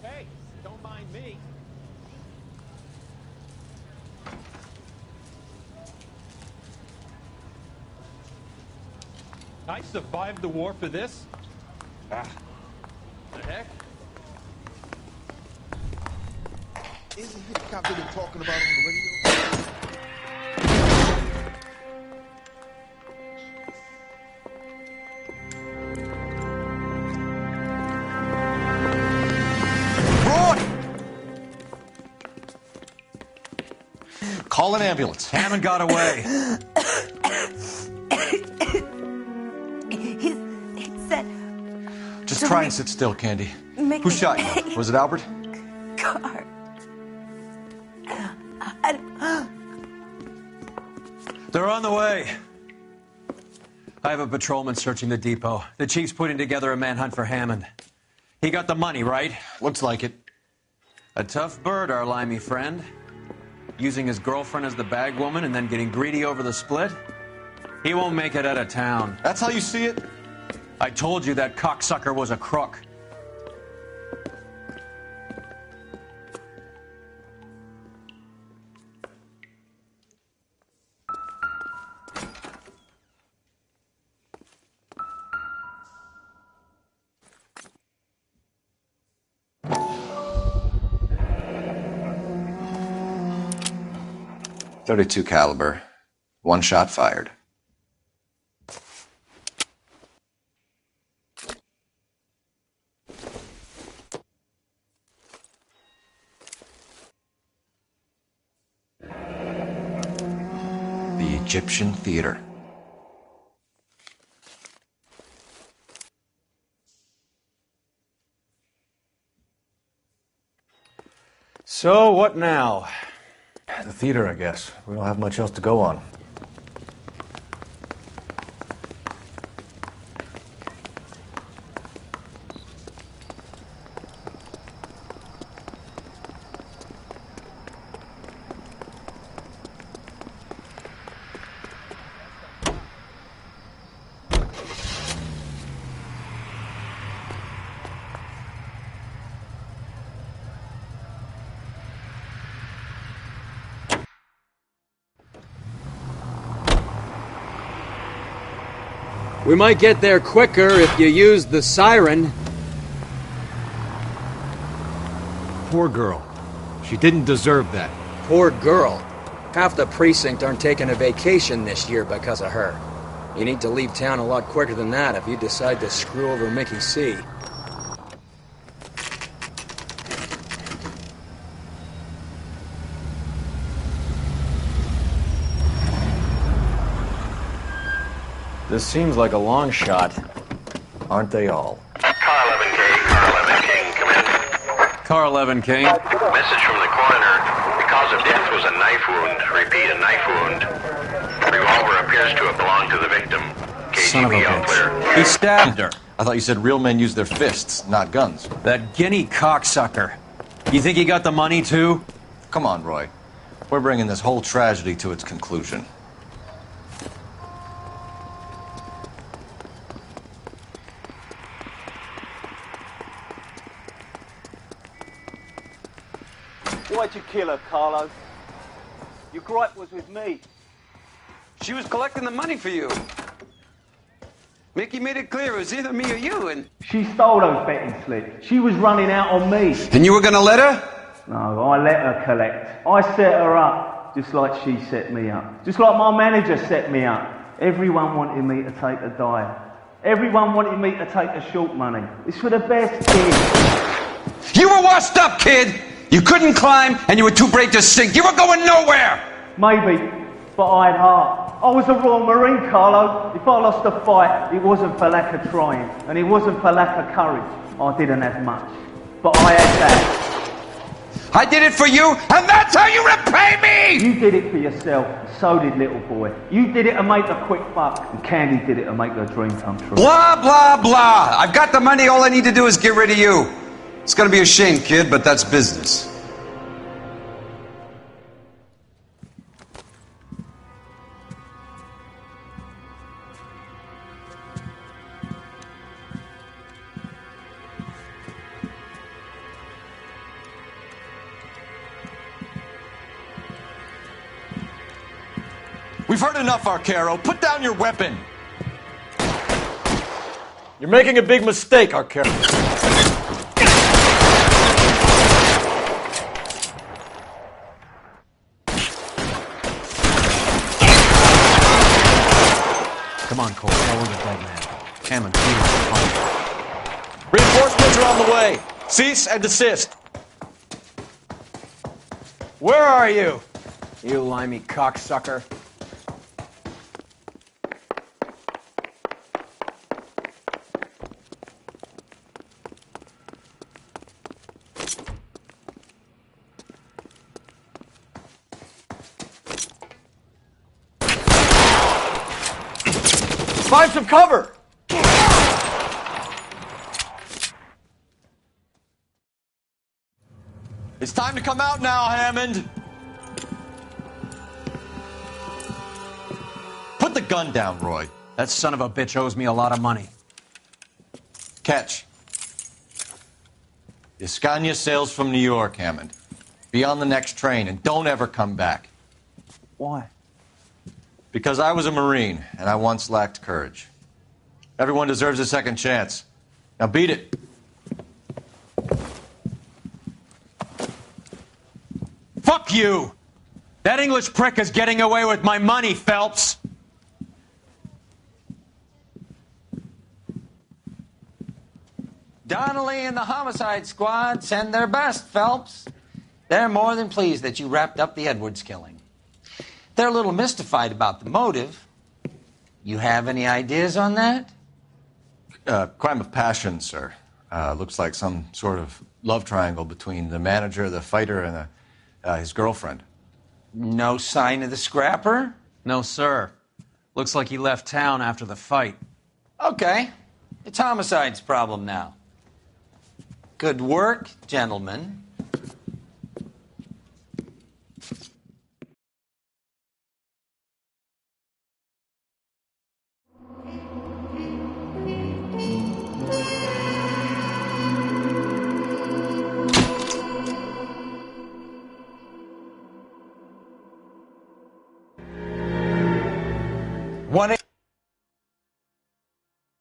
Speaker 1: Hey, don't mind me. I survived the war for this? Ah. The heck?
Speaker 12: Isn't he the cop they've been talking about on the radio?
Speaker 3: Call an ambulance.
Speaker 2: Hammond got away.
Speaker 7: He said...
Speaker 3: Just try and sit still, Candy.
Speaker 7: Make
Speaker 3: Who shot you? Was it Albert?
Speaker 7: car.
Speaker 2: They're on the way. I have a patrolman searching the depot. The chief's putting together a manhunt for Hammond. He got the money, right?
Speaker 3: Looks like it.
Speaker 2: A tough bird, our limey friend. Using his girlfriend as the bag woman and then getting greedy over the split. He won't make it out of town.
Speaker 3: That's how you see it?
Speaker 2: I told you that cocksucker was a crook.
Speaker 3: .32 caliber. One shot fired. The Egyptian Theater.
Speaker 2: So, what now?
Speaker 3: The theater, I guess. We don't have much else to go on.
Speaker 18: We might get there quicker if you use the siren.
Speaker 1: Poor girl. She didn't deserve that.
Speaker 18: Poor girl. Half the precinct aren't taking a vacation this year because of her. You need to leave town a lot quicker than that if you decide to screw over Mickey C.
Speaker 2: This seems like a long shot.
Speaker 3: Aren't they all?
Speaker 16: Car 11K, Car 11 King, come in.
Speaker 2: Car 11 King.
Speaker 16: Message from the coroner. The cause of death was a knife wound. Repeat, a knife wound. Revolver appears to have belonged to the victim.
Speaker 2: Son of a
Speaker 16: KGB all clear.
Speaker 2: bitch. He stabbed her.
Speaker 3: I thought you said real men use their fists, not guns.
Speaker 2: That guinea cocksucker. You think he got the money, too?
Speaker 3: Come on, Roy. We're bringing this whole tragedy to its conclusion.
Speaker 9: Why'd you kill her, Carlo? Your gripe was with me.
Speaker 18: She was collecting the money for you.
Speaker 15: Mickey made it clear it was either me or you, and...
Speaker 9: She stole those betting slips. She was running out on me.
Speaker 15: And you were gonna let her?
Speaker 9: No, I let her collect. I set her up, just like she set me up. Just like my manager set me up. Everyone wanted me to take a dive. Everyone wanted me to take the short money. It's for the best kid.
Speaker 15: You were washed up, kid! You couldn't climb, and you were too brave to sink. You were going nowhere!
Speaker 9: Maybe, but I had heart. I was a Royal Marine, Carlo. If I lost a fight, it wasn't for lack of trying, and it wasn't for lack of courage. I didn't have much, but I had that.
Speaker 15: I did it for you, and that's how you repay me!
Speaker 9: You did it for yourself, and so did little boy. You did it to make a quick buck, and Candy did it to make her dream come true.
Speaker 15: Blah, blah, blah. I've got the money, all I need to do is get rid of you. It's gonna be a shame, kid, but that's business.
Speaker 13: We've heard enough, Arcaro. Put down your weapon.
Speaker 2: You're making a big mistake, Arcaro. Come on, Cole. Tell the dead man. Hammond,
Speaker 13: Reinforcements are on the way. Cease and desist.
Speaker 18: Where are you? You limey cocksucker.
Speaker 13: Find some cover! It's time to come out now, Hammond. Put the gun down, Roy.
Speaker 2: That son of a bitch owes me a lot of money.
Speaker 3: Catch. Escania sails from New York, Hammond. Be on the next train and don't ever come back.
Speaker 2: Why?
Speaker 3: Because I was a Marine, and I once lacked courage. Everyone deserves a second chance. Now beat it.
Speaker 2: Fuck you! That English prick is getting away with my money, Phelps!
Speaker 21: Donnelly and the homicide squad send their best, Phelps. They're more than pleased that you wrapped up the Edwards killing. They're a little mystified about the motive. You have any ideas on that?
Speaker 3: Crime of passion, sir. Looks like some sort of love triangle between the manager, the fighter, and his girlfriend.
Speaker 21: No sign of the scrapper?
Speaker 2: No, sir. Looks like he left town after the fight.
Speaker 21: Okay. It's homicide's problem now. Good work, gentlemen.
Speaker 13: One